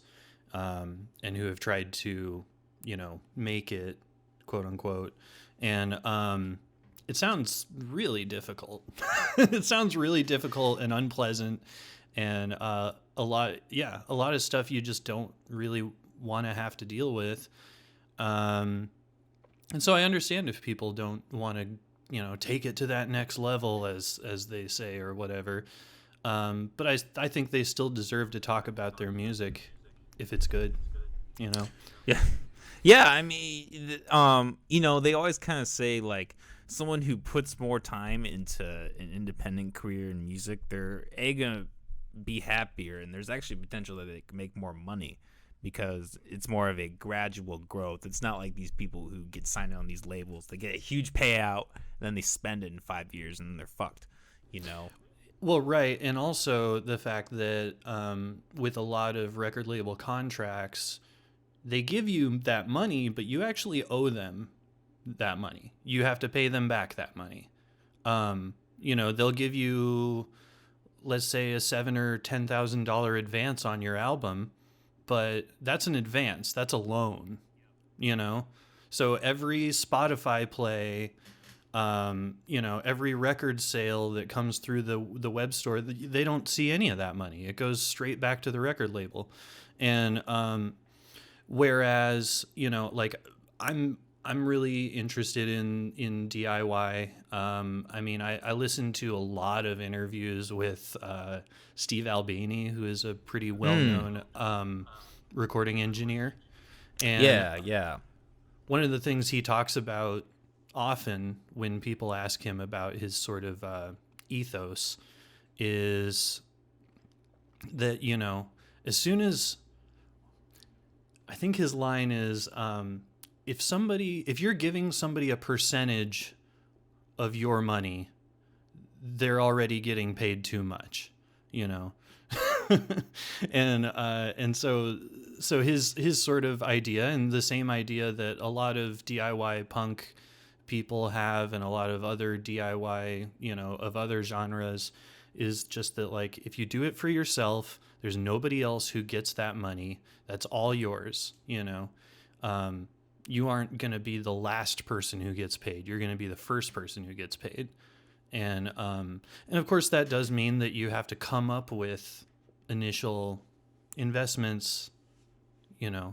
B: and who have tried to, make it, quote unquote. And it sounds really difficult. It sounds really difficult and unpleasant. And a lot of stuff you just don't really want to have to deal with. And so I understand if people don't want to, take it to that next level, as they say, or whatever. But I think they still deserve to talk about their music if it's good,
C: Yeah. Yeah, I mean, they always kind of say, like, someone who puts more time into an independent career in music, they're gonna be happier, and there's actually potential that they can make more money because it's more of a gradual growth. It's not like these people who get signed on these labels. They get a huge payout, and then they spend it in 5 years, and then they're fucked,
B: Well, right. And also the fact that with a lot of record label contracts, they give you that money, but you actually owe them that money. You have to pay them back that money. They'll give you, let's say, a $7,000 or $10,000 advance on your album, but that's an advance. That's a loan, So every Spotify play, every record sale that comes through the web store, they don't see any of that money. It goes straight back to the record label. And whereas, like I'm really interested in DIY. I listened to a lot of interviews with Steve Albini, who is a pretty well-known recording engineer. And
C: yeah.
B: One of the things he talks about often when people ask him about his sort of ethos is that, as soon as, I think his line is, if you're giving somebody a percentage of your money, they're already getting paid too much, and so his sort of idea, and the same idea that a lot of DIY punk people have, and a lot of other DIY, of other genres, is just that, like, if you do it for yourself, there's nobody else who gets that money. That's all yours, You aren't going to be the last person who gets paid. You're going to be the first person who gets paid. And of course that does mean that you have to come up with initial investments,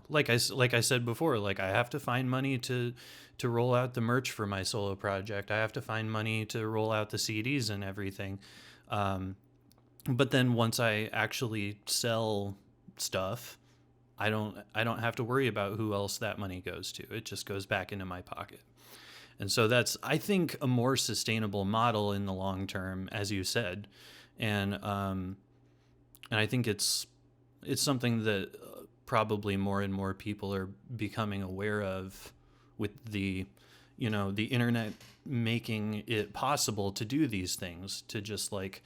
B: like I said before, like I have to find money to roll out the merch for my solo project. I have to find money to roll out the CDs and everything. But then once I actually sell stuff, I don't have to worry about who else that money goes to. It just goes back into my pocket. And so that's, I think, a more sustainable model in the long term, as you said. And I think it's something that probably more and more people are becoming aware of with the, the internet making it possible to do these things, to just like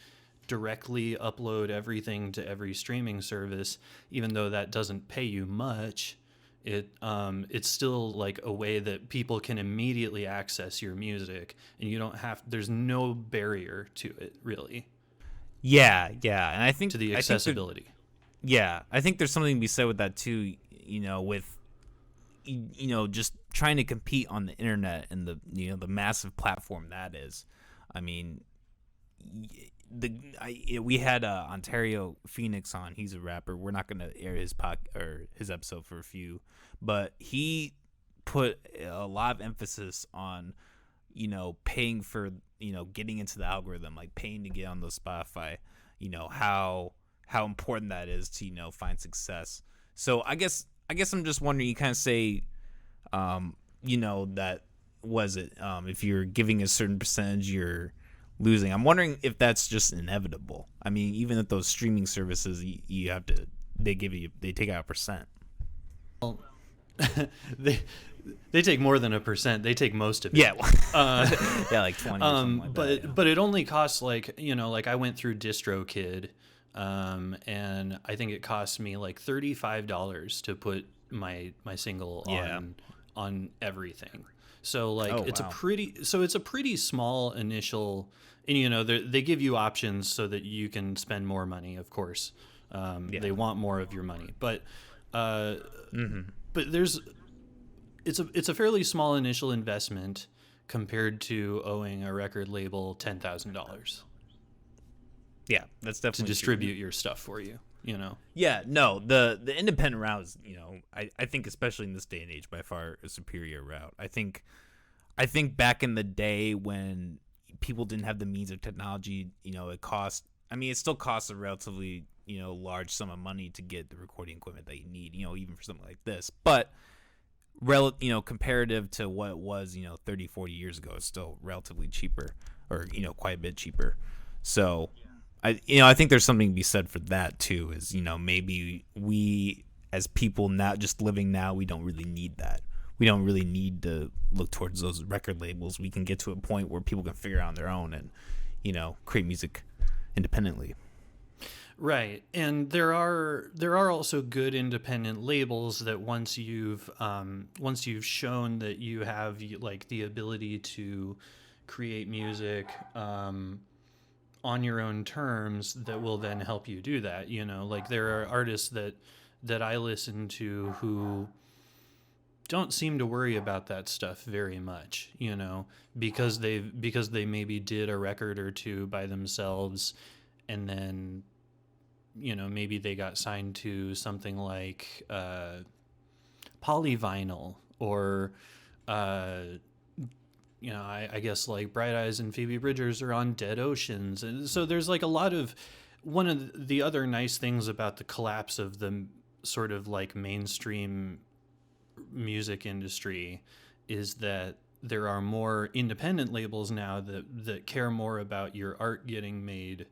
B: directly upload everything to every streaming service, even though that doesn't pay you much. It's still like a way that people can immediately access your music, and there's no barrier to it, really.
C: Yeah, and I think
B: to the accessibility.
C: I think there's something to be said with that too. With just trying to compete on the internet and the massive platform that is. I mean, we had Ontario Phoenix on. He's a rapper. We're not going to air his episode for a few, but he put a lot of emphasis on paying for getting into the algorithm, like paying to get on those Spotify. How important that is to find success. So I guess I'm just wondering. You kind of say, that was it. If you're giving a certain percentage, you're losing. I'm wondering if that's just inevitable. I mean, even at those streaming services, you have to. They take out a percent.
B: Well, they take more than a percent. They take most of it.
C: Yeah, yeah, like 20. Or something like that,
B: but it only costs like I went through DistroKid, and I think it cost me like $35 to put my single on everything. So like it's a pretty small initial, and they give you options so that you can spend more money. Of course, they want more of your money, but but it's a fairly small initial investment compared to owing a record label $10,000.
C: Yeah, that's definitely
B: to distribute your stuff for you.
C: Yeah, no, the independent route is, I think especially in this day and age, by far a superior route. I think back in the day when people didn't have the means of technology, it still costs a relatively, large sum of money to get the recording equipment that you need, even for something like this. But comparative to what it was, 30, 40 years ago, it's still relatively cheaper, or, quite a bit cheaper. So I think there's something to be said for that too, is, maybe we as people now just living now, we don't really need that. We don't really need to look towards those record labels. We can get to a point where people can figure it out on their own and, create music independently.
B: Right. And there are also good independent labels that once you've shown that you have like the ability to create music on your own terms, that will then help you do that. Like there are artists that I listen to who don't seem to worry about that stuff very much, because they maybe did a record or two by themselves, and then maybe they got signed to something like Polyvinyl, or I guess like Bright Eyes and Phoebe Bridgers are on Dead Oceans. And so there's like a lot of, one of the other nice things about the collapse of the sort of like mainstream music industry is that there are more independent labels now that care more about your art getting made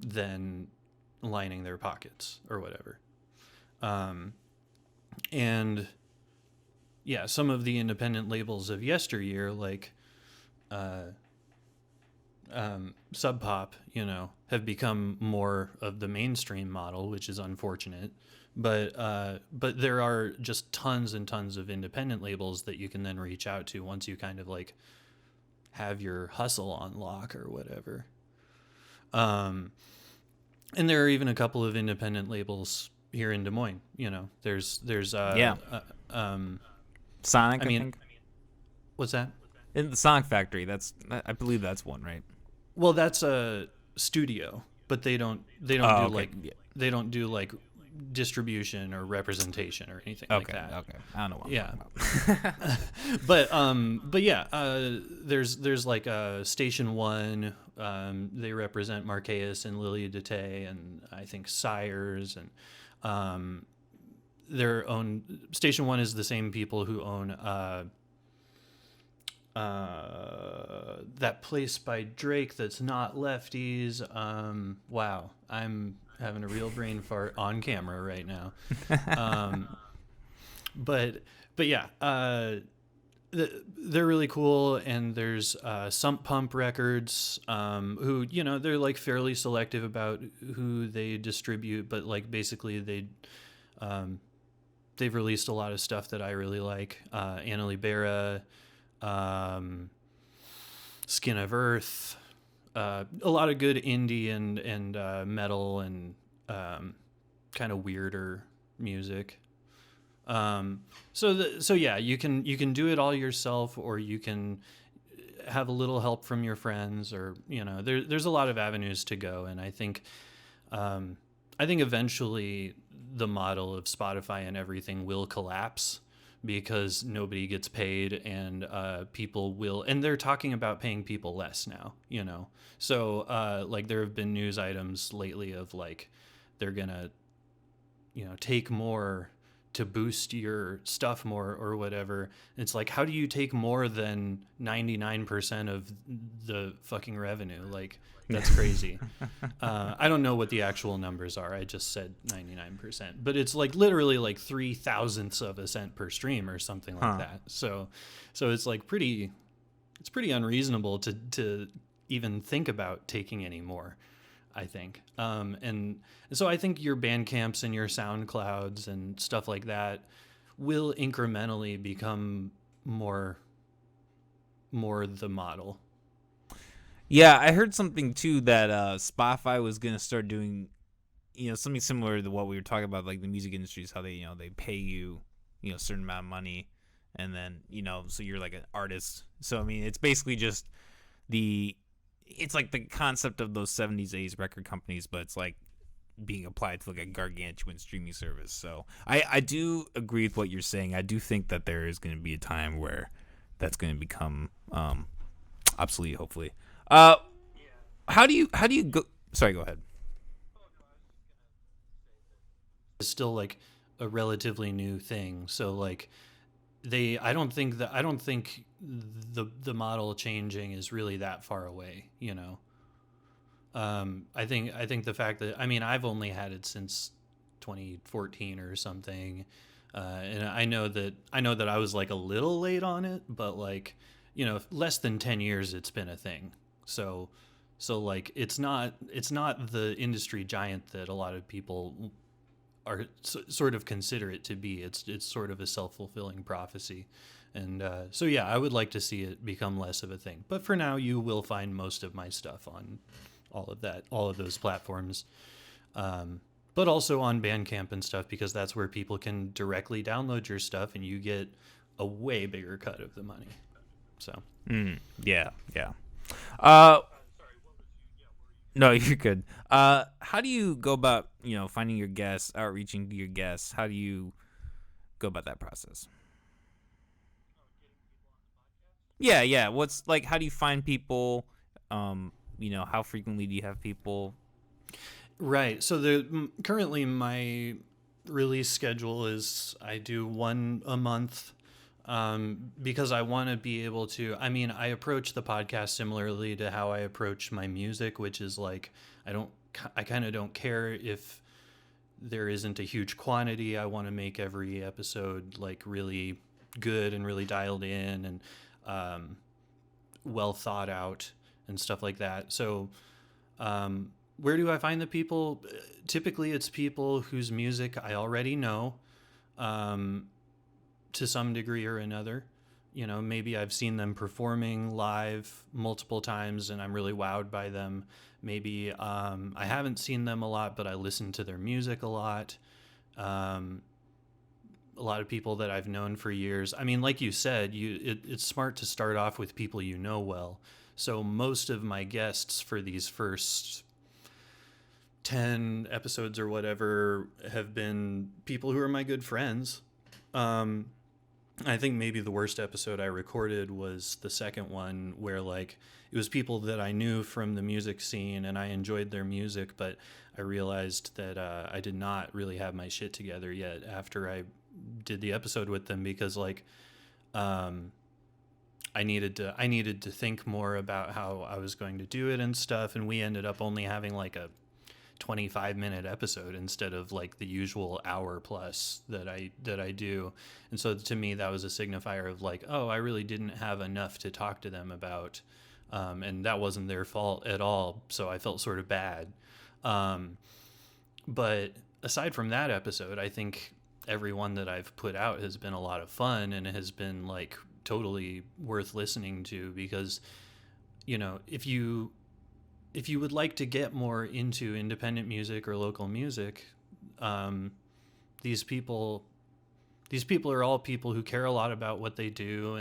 B: than lining their pockets or whatever. And yeah, some of the independent labels of yesteryear, like Sub Pop, have become more of the mainstream model, which is unfortunate. But there are just tons and tons of independent labels that you can then reach out to once you kind of like have your hustle on lock or whatever. And there are even a couple of independent labels here in Des Moines. There's
C: Sonic. I think.
B: What's that?
C: In the Sonic Factory. I believe that's one, right?
B: Well, that's a studio, but they don't do like distribution or representation or anything like that.
C: Okay. I don't know what
B: I'm
C: talking
B: about. but yeah, there's like Station One. They represent Marqueus and Lilia Dete, and I think Sires, and their own. Station One is the same people who own that place by Drake that's not Lefties. Wow, I'm having a real brain fart on camera right now. But yeah, they're really cool. And there's Sump Pump Records, who, they're like fairly selective about who they distribute, but like basically they've released a lot of stuff that I really like. Anna Libera, Skin of Earth, a lot of good indie and metal and kind of weirder music. So yeah, you can do it all yourself, or you can have a little help from your friends, or there's a lot of avenues to go. And I think eventually the model of Spotify and everything will collapse, because nobody gets paid, and people will, and they're talking about paying people less now, so like there have been news items lately of like they're gonna take more to boost your stuff more or whatever. It's like, how do you take more than 99% of the fucking revenue? Like, that's crazy. I don't know what the actual numbers are. I just said 99%, but it's like literally like 0.003 of a cent per stream or something like that. So it's like it's pretty unreasonable to even think about taking any more, I think. And so I think your Bandcamps and your SoundClouds and stuff like that will incrementally become more the model.
C: Yeah, I heard something too that Spotify was gonna start doing, something similar to what we were talking about, like the music industry is how they, they pay you, a certain amount of money, and then so you're like an artist. So I mean, it's basically just it's like the concept of those 70s, 80s record companies, but it's like being applied to like a gargantuan streaming service. So I do agree with what you're saying. I do think that there is going to be a time where that's going to become obsolete, hopefully. How do you go? Sorry, go ahead.
B: It's still like a relatively new thing. So like I don't think the model changing is really that far away, I think the fact that, I mean, I've only had it since 2014 or something, and I know that I was like a little late on it, but like, less than 10 years it's been a thing. So like it's not the industry giant that a lot of people are sort of consider it to be. It's sort of a self-fulfilling prophecy. And so yeah, I would like to see it become less of a thing. But for now, you will find most of my stuff on all of those platforms, but also on Bandcamp and stuff, because that's where people can directly download your stuff and you get a way bigger cut of the money. So
C: Yeah. No, you're good. How do you go about, finding your guests, outreaching to your guests? How do you go about that process? Yeah. What's like, how do you find people? How frequently do you have people?
B: Right. So currently my release schedule is I do one a month, because I want to be able to, I mean, I approach the podcast similarly to how I approach my music, which is like, I kind of don't care if there isn't a huge quantity. I want to make every episode like really good and really dialed in and well thought out and stuff like that. So where do I find the people? Typically it's people whose music I already know, to some degree or another. Maybe I've seen them performing live multiple times and I'm really wowed by them. Maybe I haven't seen them a lot, but I listen to their music a lot. A lot of people that I've known for years. I mean, like you said, it's smart to start off with people you know well. So most of my guests for these first 10 episodes or whatever have been people who are my good friends. I think maybe the worst episode I recorded was the second one, where like it was people that I knew from the music scene and I enjoyed their music, but I realized that I did not really have my shit together yet after I did the episode with them, because like I needed to think more about how I was going to do it and stuff, and we ended up only having like a 25-minute episode instead of like the usual hour plus that I do. And so to me, that was a signifier of like, oh, I really didn't have enough to talk to them about. And that wasn't their fault at all. So I felt sort of bad. But aside from that episode, I think every one that I've put out has been a lot of fun and has been like totally worth listening to, because, you know, if you would like to get more into independent music or local music, these people are all people who care a lot about what they do,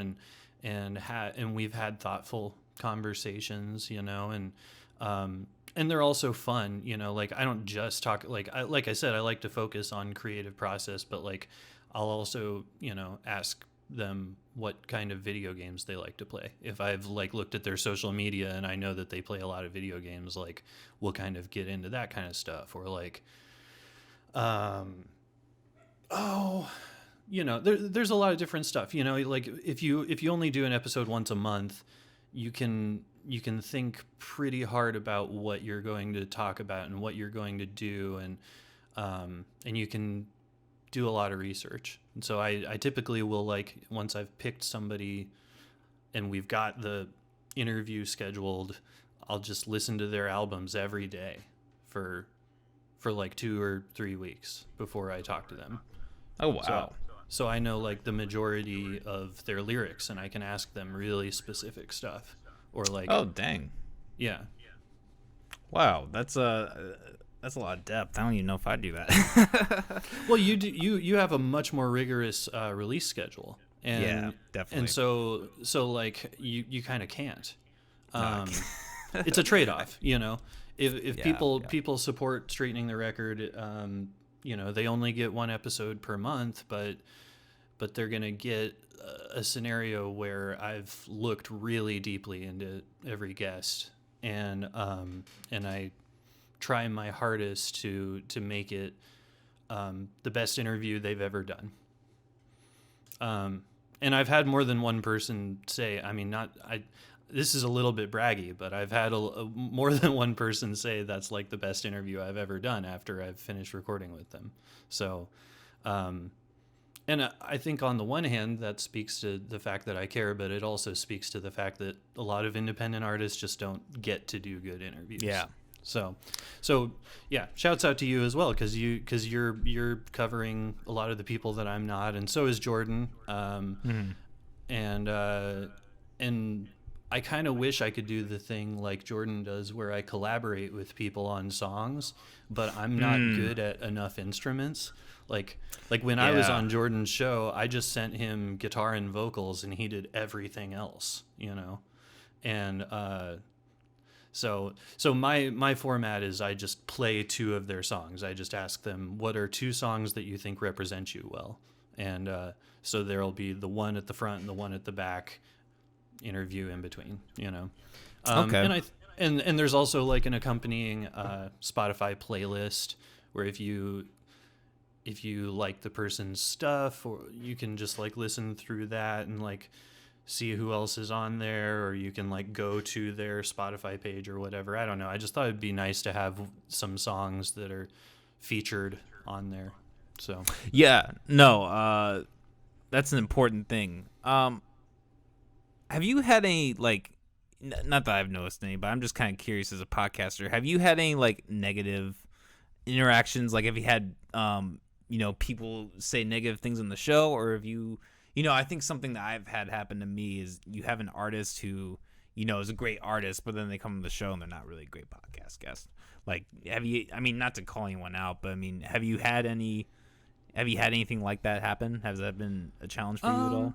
B: and we've had thoughtful conversations, you know, and they're also fun, you know. Like I don't just talk, like I said, I like to focus on creative process, but like I'll also, you know, ask them what kind of video games they like to play. If I've like looked at their social media and I know that they play a lot of video games, like we'll kind of get into that kind of stuff. Or like, you know, there's a lot of different stuff, you know. Like if you only do an episode once a month, you can think pretty hard about what you're going to talk about and what you're going to do, and you can do a lot of research. And so I typically will, like, once I've picked somebody and we've got the interview scheduled, I'll just listen to their albums every day for like 2 or 3 weeks before I talk to them.
A: Oh, wow.
B: So I know like the majority of their lyrics, and I can ask them really specific stuff. Or like,
A: oh, dang.
B: Yeah.
C: Wow, that's a lot of depth. I don't even know if I'd do that.
B: Well, you have a much more rigorous release schedule. And,
C: yeah, definitely.
B: And so like you kind of can't. It's a trade-off, you know. If people support Straightening the Record, you know, they only get one episode per month, but they're gonna get a scenario where I've looked really deeply into every guest, and I try my hardest to make it the best interview they've ever done. And I've had more than one person say, I mean, this is a little bit braggy, but I've had more than one person say that's like the best interview I've ever done after I've finished recording with them. So, and I think on the one hand, that speaks to the fact that I care, but it also speaks to the fact that a lot of independent artists just don't get to do good interviews.
C: Yeah.
B: So yeah, shouts out to you as well, because you're covering a lot of the people that I'm not, and so is Jordan. And I kind of wish I could do the thing like Jordan does, where I collaborate with people on songs, but I'm not good at enough instruments. Like when I was on Jordan's show, I just sent him guitar and vocals, and he did everything else, you know. And so my format is I just play 2 of their songs. I just ask them, what are 2 songs that you think represent you well? And so there'll be the one at the front and the one at the back, interview in between, you know.
C: Okay.
B: And there's also like an accompanying Spotify playlist where if you like the person's stuff, or you can just like listen through that and like see who else is on there, or you can like go to their Spotify page or whatever. I don't know. I just thought it'd be nice to have some songs that are featured on there. So
C: yeah, no, that's an important thing. Have you had any, like, not that I've noticed any, but I'm just kind of curious as a podcaster, have you had any like negative interactions? Like, have you had you know, people say negative things on the show, or have you know, I think something that I've had happen to me is you have an artist who, you know, is a great artist, but then they come to the show and they're not really a great podcast guest. Like, have you, I mean, not to call anyone out, but I mean, have you had anything like that happen? Has that been a challenge for you at all?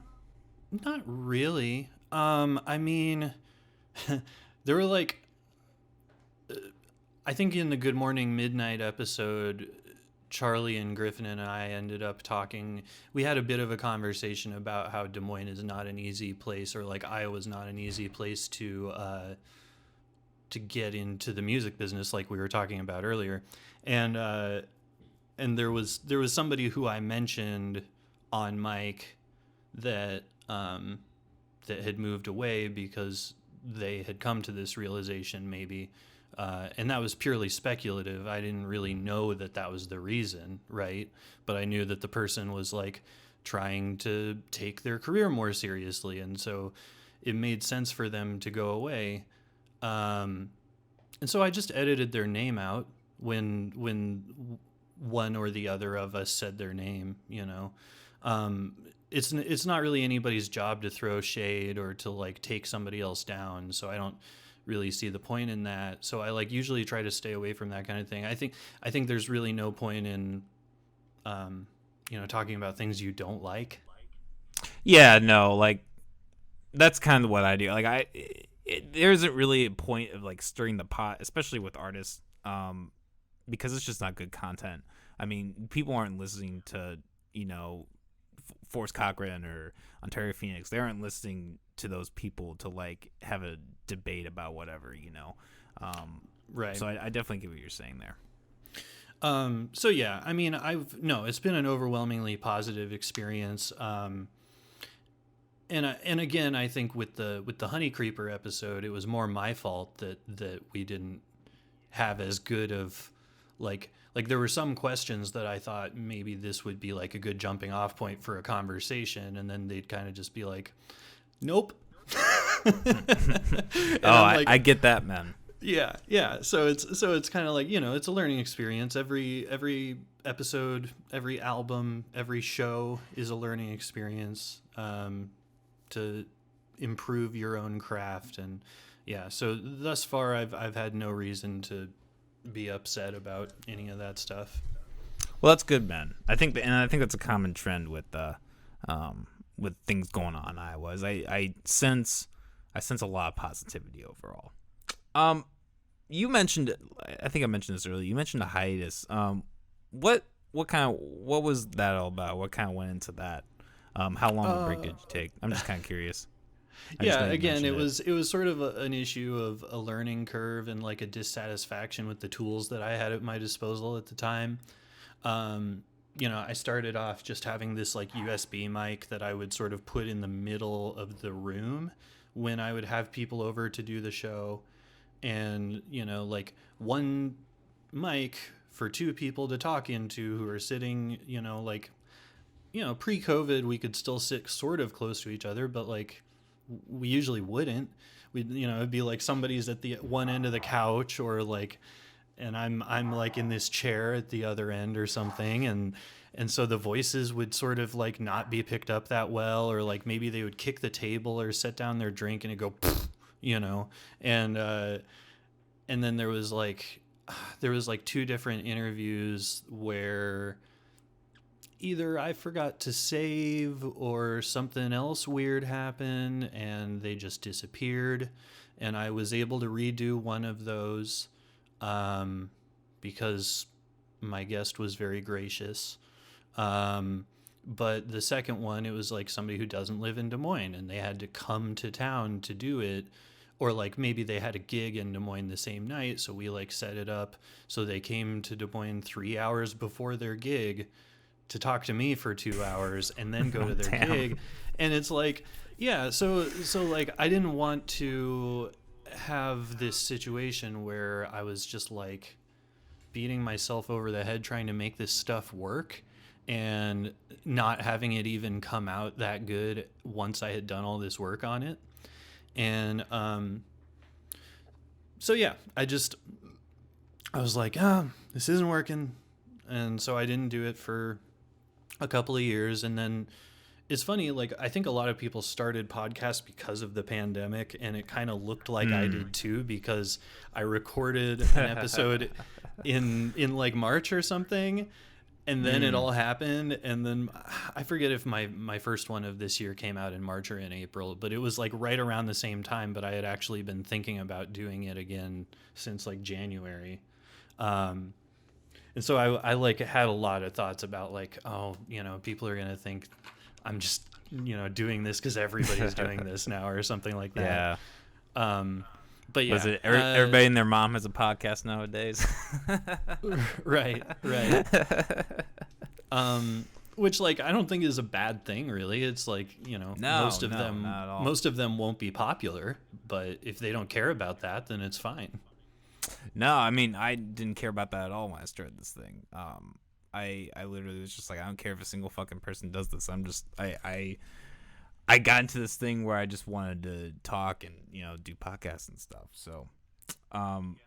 B: Not really. I mean, there were like, I think in the Good Morning Midnight episode, Charlie and Griffin and I ended up talking. We had a bit of a conversation about how Des Moines is not an easy place, or like Iowa's not an easy place to get into the music business, like we were talking about earlier. And there was somebody who I mentioned on mic that that had moved away because they had come to this realization maybe And that was purely speculative. I didn't really know that that was the reason, right? But I knew that the person was like trying to take their career more seriously, and so it made sense for them to go away. And so I just edited their name out when one or the other of us said their name, you know. It's not really anybody's job to throw shade or to like take somebody else down, so I don't really see the point in that. So I like usually try to stay away from that kind of thing. I think there's really no point in talking about things you don't like.
C: Yeah, no, like that's kind of what I do. Like there isn't really a point of like stirring the pot, especially with artists, because it's just not good content. I mean, people aren't listening to, Forest Cochran or Ontario Phoenix. They aren't listening to those people to like have a debate about whatever,
B: Right.
C: So I definitely get what you're saying there.
B: So yeah, I mean, it's been an overwhelmingly positive experience. And again, I think with the Honey Creeper episode, it was more my fault that we didn't have as good of like there were some questions that I thought maybe this would be like a good jumping off point for a conversation, and then they'd kind of just be like, nope.
C: I get that, man.
B: Yeah. So it's kind of like, it's a learning experience. Every episode, every album, every show is a learning experience to improve your own craft. And yeah, so thus far I've had no reason to be upset about any of that stuff.
C: Well, that's good, man. I think that's a common trend with things going on in Iowa. I sense a lot of positivity overall. You mentioned, I think I mentioned this earlier. You mentioned a hiatus. What was that all about? What kind of went into that? How long of a break did you take? I'm just kind of curious.
B: Yeah, again, it was sort of an issue of a learning curve and like a dissatisfaction with the tools that I had at my disposal at the time. I started off just having this like USB mic that I would sort of put in the middle of the room when I would have people over to do the show. And, like one mic for two people to talk into who are sitting, pre-COVID, we could still sit sort of close to each other, but like we usually wouldn't. It'd be like somebody's at the one end of the couch or like, and I'm like in this chair at the other end or something. And so the voices would sort of like not be picked up that well, or like maybe they would kick the table or set down their drink and it'd go, and then there was like two different interviews where either I forgot to save or something else weird happened and they just disappeared. And I was able to redo one of those because my guest was very gracious. But the second one, it was like somebody who doesn't live in Des Moines and they had to come to town to do it. Or like maybe they had a gig in Des Moines the same night. So we like set it up. So they came to Des Moines 3 hours before their gig to talk to me for 2 hours and then go to their gig. And it's like, yeah, so like I didn't want to have this situation where I was just like beating myself over the head trying to make this stuff work and not having it even come out that good once I had done all this work on it. And so yeah, I was like, this isn't working. And so I didn't do it for a couple of years. And then it's funny, like I think a lot of people started podcasts because of the pandemic, and it kind of looked like I did too, because I recorded an episode in like March or something. And then it all happened, and then I forget if my first one of this year came out in March or in April, but it was like right around the same time, but I had actually been thinking about doing it again since like January. And so I like had a lot of thoughts about like, people are going to think I'm just, doing this because everybody's doing this now or something like that.
C: Yeah.
B: But yeah,
C: was it everybody and their mom has a podcast nowadays?
B: Right. Which like I don't think is a bad thing really. It's like, most of them won't be popular, but if they don't care about that, then it's fine.
C: No, I mean, I didn't care about that at all when I started this thing. I literally was just like, I don't care if a single fucking person does this. I got into this thing where I just wanted to talk and, do podcasts and stuff. So, um,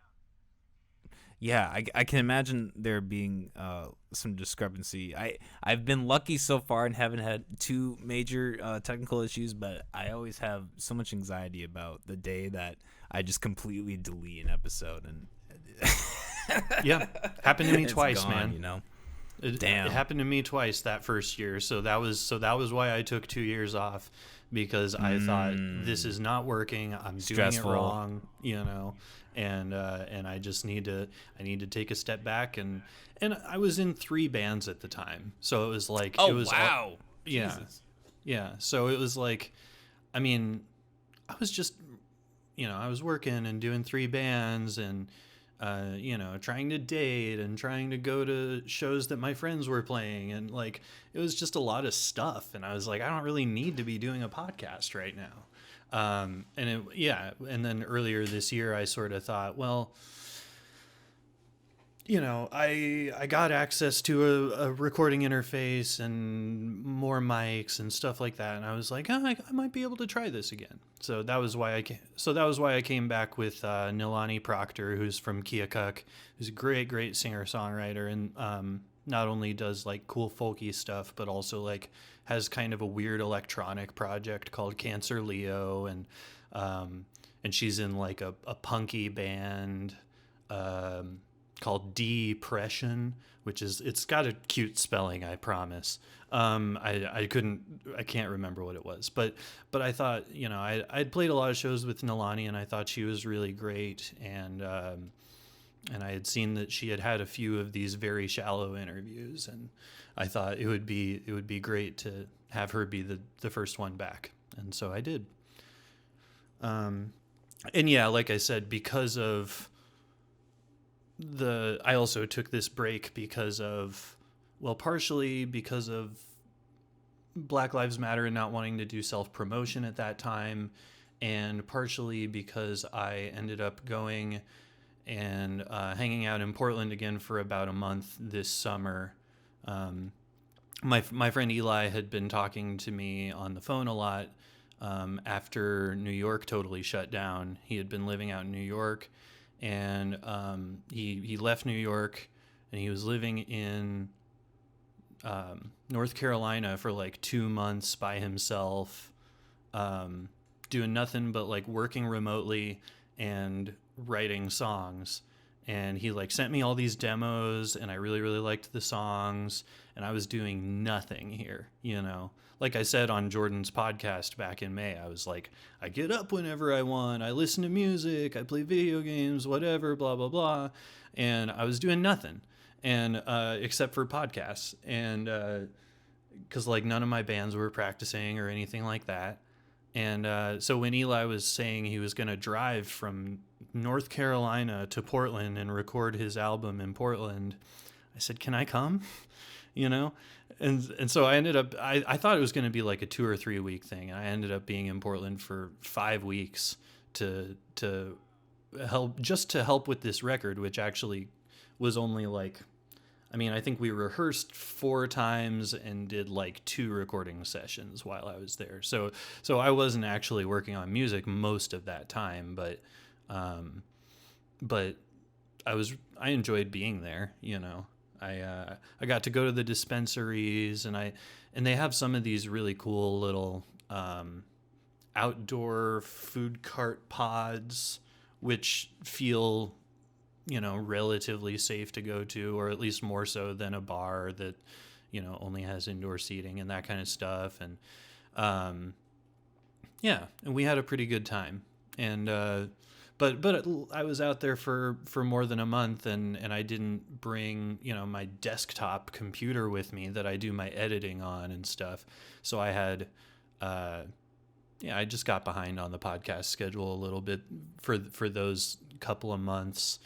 C: yeah, I can imagine there being some discrepancy. I've been lucky so far and haven't had two major technical issues, but I always have so much anxiety about the day that I just completely delete an episode and
B: Yeah, happened to me
C: it's
B: twice,
C: gone,
B: man.
C: Damn.
B: It happened to me twice that first year. So that was why I took 2 years off, because I thought this is not working. I'm
C: Stressful.
B: doing it wrong, and I just need to take a step back, and I was in 3 bands at the time. So it was like
C: Oh,
B: it was
C: wow.
B: yeah.
C: Jesus.
B: Yeah. So it was like, I mean, I was just, I was working and doing 3 bands and, trying to date and trying to go to shows that my friends were playing. And like, it was just a lot of stuff. And I was like, I don't really need to be doing a podcast right now. And then earlier this year, I sort of thought, well, I got access to a recording interface and more mics and stuff like that, and I was like, I might be able to try this again. So that was why I came back with Nilani Proctor, who's from Keokuk, who's a great singer songwriter, and not only does like cool folky stuff, but also like has kind of a weird electronic project called Cancer Leo, and she's in like a punky band. Called Depression, which is, it's got a cute spelling, I promise. I can't remember what it was, but I thought, I'd played a lot of shows with Nilani, and I thought she was really great, and I had seen that she had a few of these very shallow interviews, and I thought it would be great to have her be the first one back, and so I did. And yeah, like I said, because of I also took this break because of, partially because of Black Lives Matter and not wanting to do self-promotion at that time, and partially because I ended up going and hanging out in Portland again for about a month this summer. My friend Eli had been talking to me on the phone a lot after New York totally shut down. He had been living out in New York, and he left New York, and he was living in North Carolina for like 2 months by himself, doing nothing but like working remotely and writing songs. And he like sent me all these demos, and I really liked the songs, and I was doing nothing here, Like I said on Jordan's podcast back in May, I was like, I get up whenever I want, I listen to music, I play video games, whatever, blah, blah, blah. And I was doing nothing, and except for podcasts. And because like none of my bands were practicing or anything like that. And so when Eli was saying he was going to drive from North Carolina to Portland and record his album in Portland, I said, can I come? And so I ended up, I thought it was going to be like a 2 or 3 week thing. I ended up being in Portland for 5 weeks to help with this record, which actually was only like, I think we rehearsed 4 times and did like 2 recording sessions while I was there. So I wasn't actually working on music most of that time, but I enjoyed being there, I got to go to the dispensaries, and they have some of these really cool little outdoor food cart pods, which feel, relatively safe to go to, or at least more so than a bar that, only has indoor seating and that kind of stuff. And and we had a pretty good time. And but I was out there for more than a month, and I didn't bring, my desktop computer with me that I do my editing on and stuff. So I had, I just got behind on the podcast schedule a little bit for those couple of months.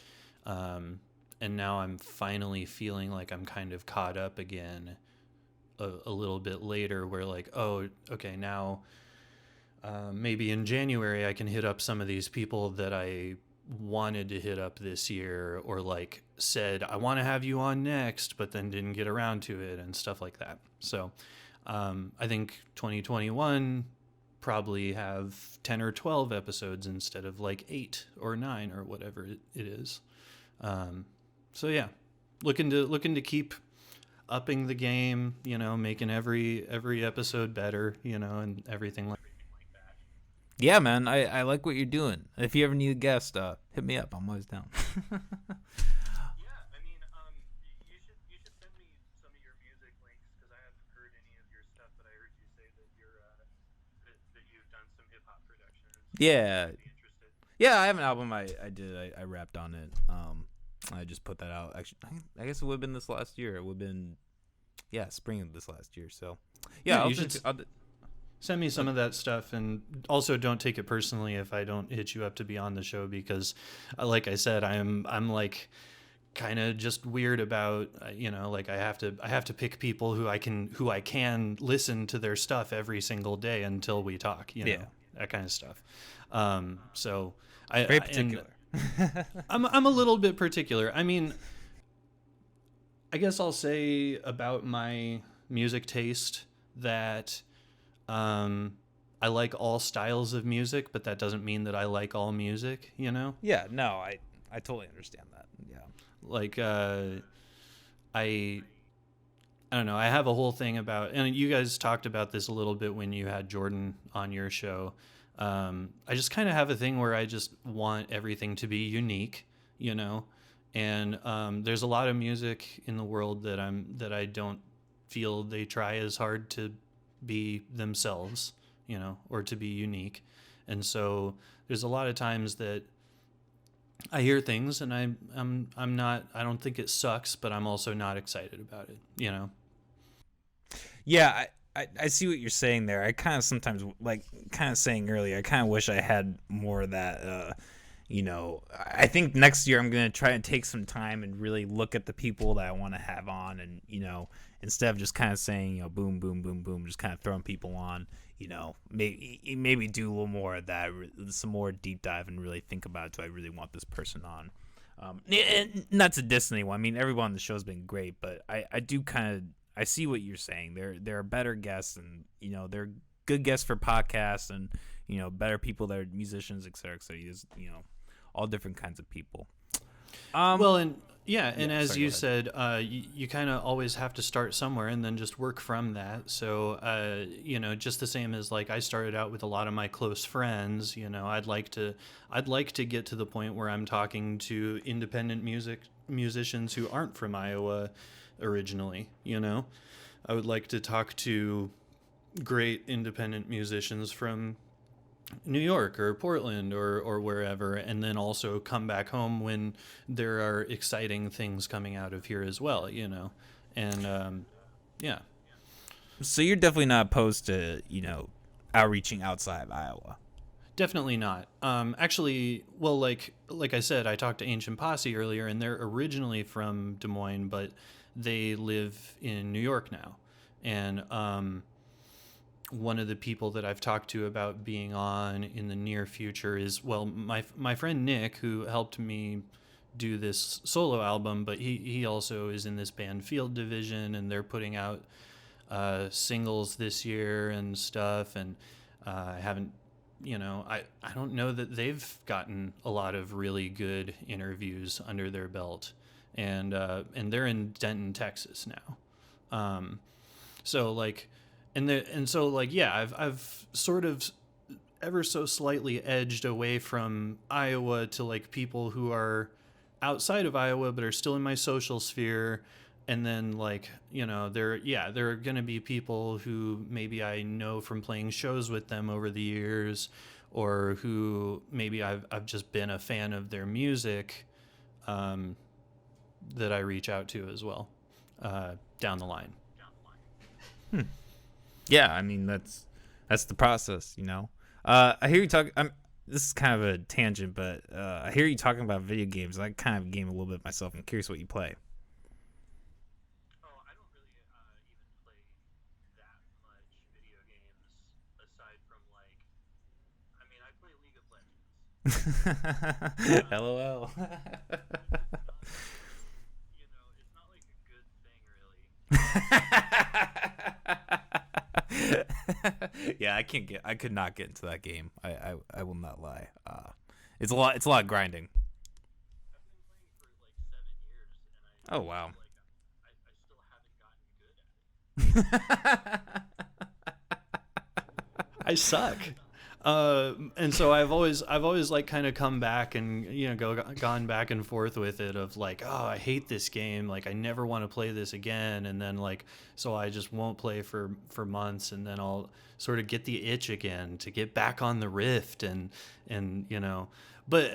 B: And now I'm finally feeling like I'm kind of caught up again a little bit later, where like, oh, okay, now maybe in January I can hit up some of these people that I wanted to hit up this year, or like said, I want to have you on next, but then didn't get around to it and stuff like that. So I think 2021 probably have 10 or 12 episodes instead of like 8 or 9 or whatever it is. So yeah, looking to keep upping the game, you know, making every episode better, you know, and everything like that.
C: Yeah, man, I like what you're doing. If you ever need a guest, hit me up. I'm always down.
B: Yeah, I mean, you should send me some of your music links, because I haven't heard any of your stuff, but I heard you say that that you've done some hip hop production.
C: Yeah.
B: I'd be interested.
C: Yeah, I have an album I did. I rapped on it. I just put that out. Actually, I guess it would have been this last year. It would have been, spring of this last year. So, yeah,
B: you should send me some of that stuff, and also don't take it personally if I don't hit you up to be on the show, because, like I said, I'm like kind of just weird about, you know, like I have to pick people who I can listen to their stuff every single day until we talk. You know, that kind of stuff. So
C: very particular.
B: I'm a little bit particular. I mean, I guess I'll say about my music taste that I like all styles of music, but that doesn't mean that I like all music, you know?
C: Yeah, no, I totally understand that. Yeah.
B: Like I don't know, I have a whole thing about, and you guys talked about this a little bit when you had Jordan on your show. I just kind of have a thing where I just want everything to be unique, you know? And there's a lot of music in the world that I don't feel they try as hard to be themselves, you know, or to be unique. And so there's a lot of times that I hear things and I'm not, I don't think it sucks, but I'm also not excited about it, you know?
C: Yeah, I see what you're saying there. I kind of sometimes, like kind of saying earlier, I kind of wish I had more of that, you know. I think next year I'm going to try and take some time and really look at the people that I want to have on, and, you know, instead of just kind of saying, you know, boom, boom, boom, boom, just kind of throwing people on, you know, maybe do a little more of that, some more deep dive, and really think about, do I really want this person on? And not to diss anyone. I mean, everyone on the show's been great, but I do kind of, I see what you're saying. There are better guests, and, you know, they're good guests for podcasts, and, you know, better people that are musicians, et cetera, et cetera. You know, all different kinds of people.
B: Well, and as
C: sorry,
B: you said, you kind of always have to start somewhere and then just work from that. So, you know, just the same as, like, I started out with a lot of my close friends. You know, I'd like to get to the point where I'm talking to independent musicians who aren't from Iowa originally. You know, I would like to talk to great independent musicians from New York or Portland or wherever, and then also come back home when there are exciting things coming out of here as well, you know. And yeah.
C: So you're definitely not opposed to, you know, outreaching outside of Iowa.
B: Definitely not. Actually, well, like I said, I talked to Ancient Posse earlier, and they're originally from Des Moines, but they live in New York now. And one of the people that I've talked to about being on in the near future is, well, my friend Nick, who helped me do this solo album, but he also is in this band Field Division, and they're putting out singles this year and stuff. And I haven't, you know, I don't know that they've gotten a lot of really good interviews under their belt, and they're in Denton, Texas now. So like. So like, yeah, I've sort of ever so slightly edged away from Iowa to, like, people who are outside of Iowa but are still in my social sphere. And then, like, you know, there are going to be people who maybe I know from playing shows with them over the years, or who maybe I've just been a fan of their music, that I reach out to as well, down the line.
C: Yeah, I mean, that's the process, you know. I hear you talk. This is kind of a tangent, but I hear you talking about video games. I kind of game a little bit myself. I'm curious what you play.
B: Oh, I don't really even play that much video games aside from, like, I mean, I play League of Legends.
A: LOL.
B: It's not like a good thing, really.
A: Yeah, I could not get into that game. I will not lie. It's a lot of grinding.
B: I've been playing for like 7 years, and
A: Oh wow.
B: I still haven't gotten good at it. I suck. And so I've always like kind of come back and gone back and forth with it of like, oh, I hate this game, like I never want to play this again, and then like so I just won't play for months, and then I'll sort of get the itch again to get back on the Rift, and but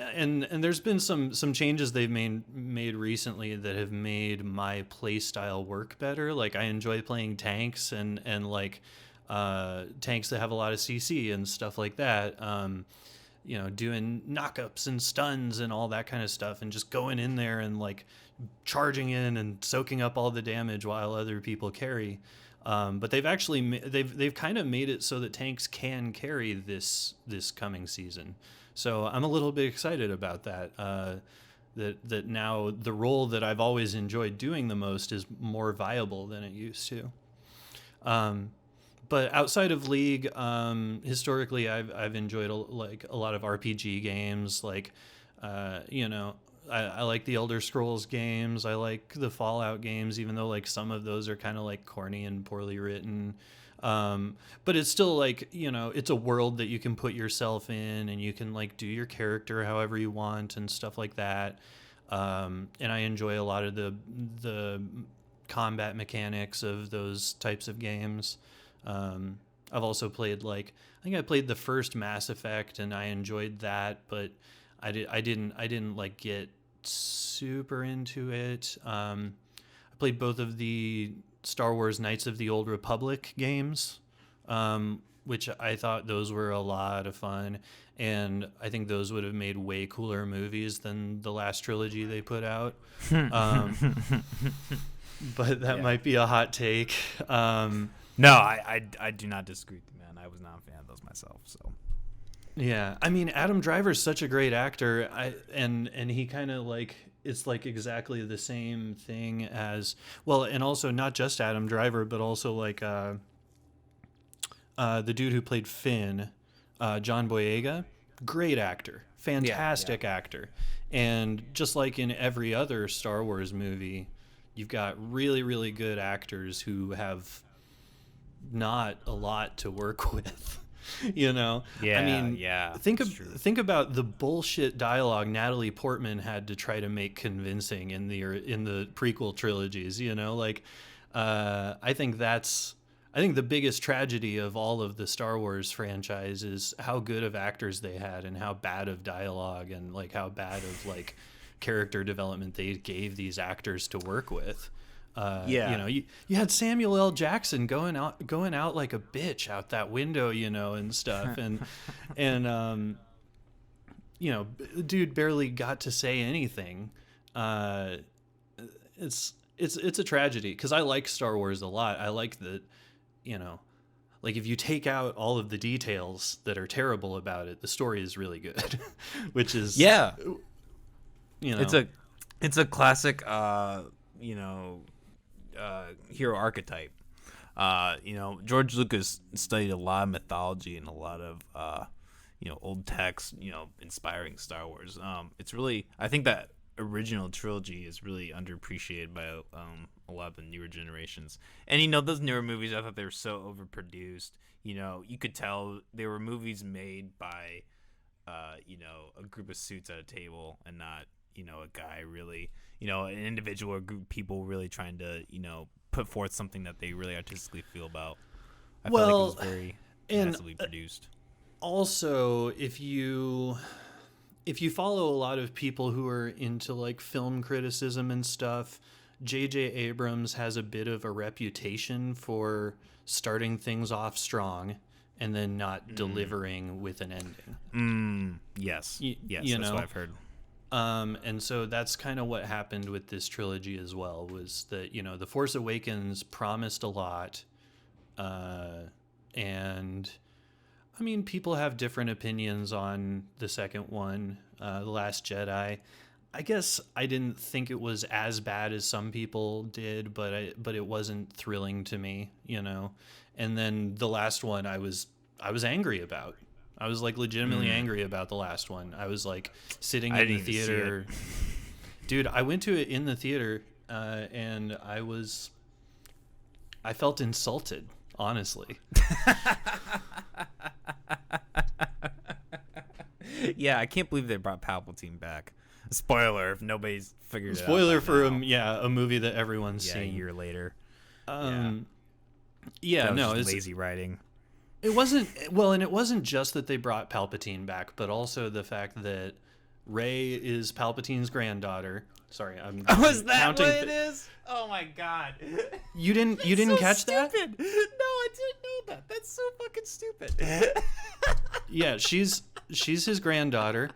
B: there's been some changes they've made recently that have made my play style work better. Like I enjoy playing tanks and like tanks that have a lot of CC and stuff like that, doing knockups and stuns and all that kind of stuff, and just going in there and like charging in and soaking up all the damage while other people carry. But they've actually they've kind of made it so that tanks can carry this coming season. So I'm a little bit excited about that. That now the role that I've always enjoyed doing the most is more viable than it used to. But outside of League, historically, I've enjoyed a lot of RPG games. Like, I like the Elder Scrolls games. I like the Fallout games, even though like some of those are kind of like corny and poorly written. But it's still like, it's a world that you can put yourself in, and you can like do your character however you want and stuff like that. And I enjoy a lot of the combat mechanics of those types of games. I've also played I think I played the first Mass Effect, and I enjoyed that, but I didn't like get super into it. I played both of the Star Wars Knights of the Old Republic games, which I thought those were a lot of fun, and I think those would have made way cooler movies than the last trilogy they put out. But that might be a hot take.
A: No, I do not disagree with you, man. I was not a fan of those myself. So
B: yeah, I mean, Adam Driver's such a great actor. And he kind of like, it's like exactly the same thing as, well, and also not just Adam Driver, but also like the dude who played Finn, John Boyega, great actor, fantastic actor. And just like in every other Star Wars movie, you've got really, really good actors who have not a lot to work with. I mean, think about the bullshit dialogue Natalie Portman had to try to make convincing in the prequel trilogies. I think the biggest tragedy of all of the Star Wars franchise is how good of actors they had, and how bad of dialogue, and like how bad of like character development they gave these actors to work with. You had Samuel L. Jackson going out like a bitch out that window, and stuff, and dude barely got to say anything. It's a tragedy, because I like Star Wars a lot. I like that, like if you take out all of the details that are terrible about it, the story is really good, which is
A: it's a classic hero archetype. George Lucas studied a lot of mythology and a lot of old texts, inspiring Star Wars. It's really, I think that original trilogy is really underappreciated by a lot of the newer generations. And those newer movies, I thought they were so overproduced. You could tell they were movies made by a group of suits at a table, and not a guy really, an individual or group of people really trying to, put forth something that they really artistically feel about. I felt like it was very massively produced.
B: Also, if you follow a lot of people who are into like film criticism and stuff, J.J. Abrams has a bit of a reputation for starting things off strong and then not delivering with an ending.
A: Yes, that's what I've heard.
B: And so that's kind of what happened with this trilogy as well, was that, The Force Awakens promised a lot. And I mean, people have different opinions on the second one, The Last Jedi. I guess I didn't think it was as bad as some people did, but it wasn't thrilling to me, you know. And then the last one, I was angry about. I was like legitimately angry about the last one. I was like sitting in the theater. Dude, I went to it in the theater, and I felt insulted, honestly.
C: Yeah, I can't believe they brought Palpatine back. Spoiler if nobody's figured it out.
B: Spoiler for a movie that everyone's seen.
C: A year later.
B: No,
C: it's lazy writing.
B: It wasn't and it wasn't just that they brought Palpatine back, but also the fact that Rey is Palpatine's granddaughter. Sorry, I'm
C: is that
B: counting
C: what it is? Oh my god.
B: You didn't catch that?
C: No, I didn't know that. That's so fucking stupid.
B: Yeah, she's his granddaughter,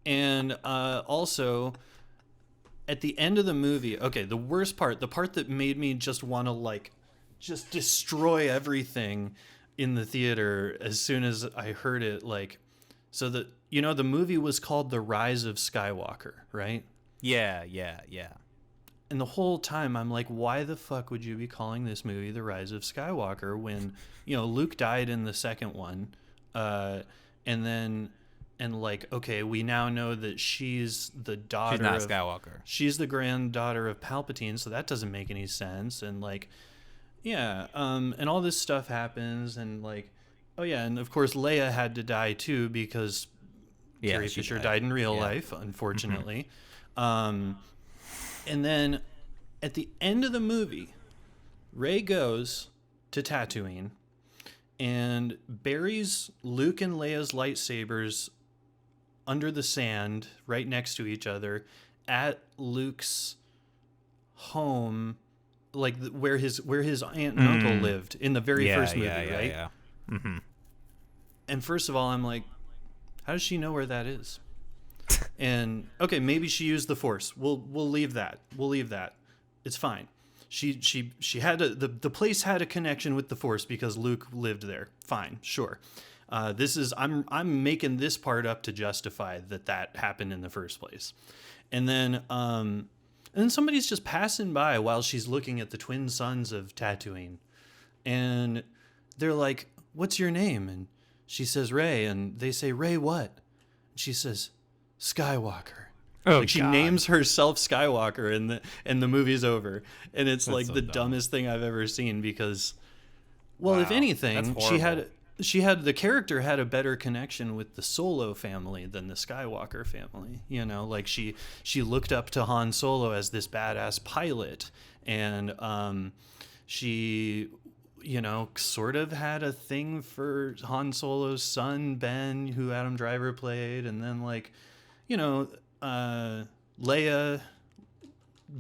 B: and also at the end of the movie, okay, the worst part, the part that made me just want to just destroy everything in the theater as soon as I heard it, so the movie was called The Rise of Skywalker, right?
C: Yeah.
B: And the whole time I'm like, why the fuck would you be calling this movie The Rise of Skywalker when, Luke died in the second one, okay, we now know that she's the daughter.
C: She's not Skywalker.
B: She's the granddaughter of Palpatine, so that doesn't make any sense. And and all this stuff happens, and and of course Leia had to die too because Carrie Fisher died in real life, unfortunately. And then at the end of the movie, Rey goes to Tatooine and buries Luke and Leia's lightsabers under the sand right next to each other at Luke's home, where his aunt and uncle lived in the very first movie, right?
C: Yeah. Mm-hmm.
B: And first of all, I'm like, how does she know where that is? And okay, maybe she used the Force. We'll leave that. It's fine. She had the place had a connection with the Force because Luke lived there. Fine, sure. I'm making this part up to justify that happened in the first place. And then somebody's just passing by while she's looking at the twin suns of Tatooine, and they're like, "What's your name?" And she says Rey, and they say, "Rey what?" She says, "Skywalker."
C: Oh,
B: she
C: God.
B: names herself Skywalker, and the movie's over. And it's
C: That's so
B: the
C: dumb.
B: dumbest thing I've ever seen because, well,
C: Wow,
B: if anything,
C: that's
B: the character had a better connection with the Solo family than the Skywalker family. She looked up to Han Solo as this badass pilot, and she sort of had a thing for Han Solo's son, Ben, who Adam Driver played. And then Leia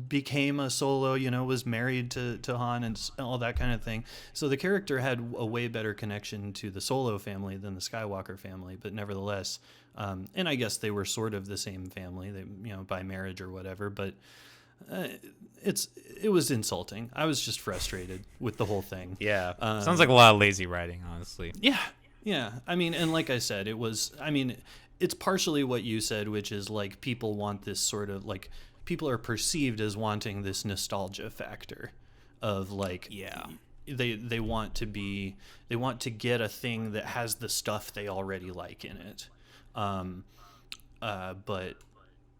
B: became a Solo, was married to Han and all that kind of thing. So the character had a way better connection to the Solo family than the Skywalker family, but nevertheless, and I guess they were sort of the same family, they, by marriage or whatever, but it was insulting. I was just frustrated with the whole thing.
C: Yeah. Sounds like a lot of lazy writing, honestly.
B: Yeah. I mean, and like I said, it's partially what you said, which is people want this sort of people are perceived as wanting this nostalgia factor of they want to get a thing that has the stuff they already like in it. But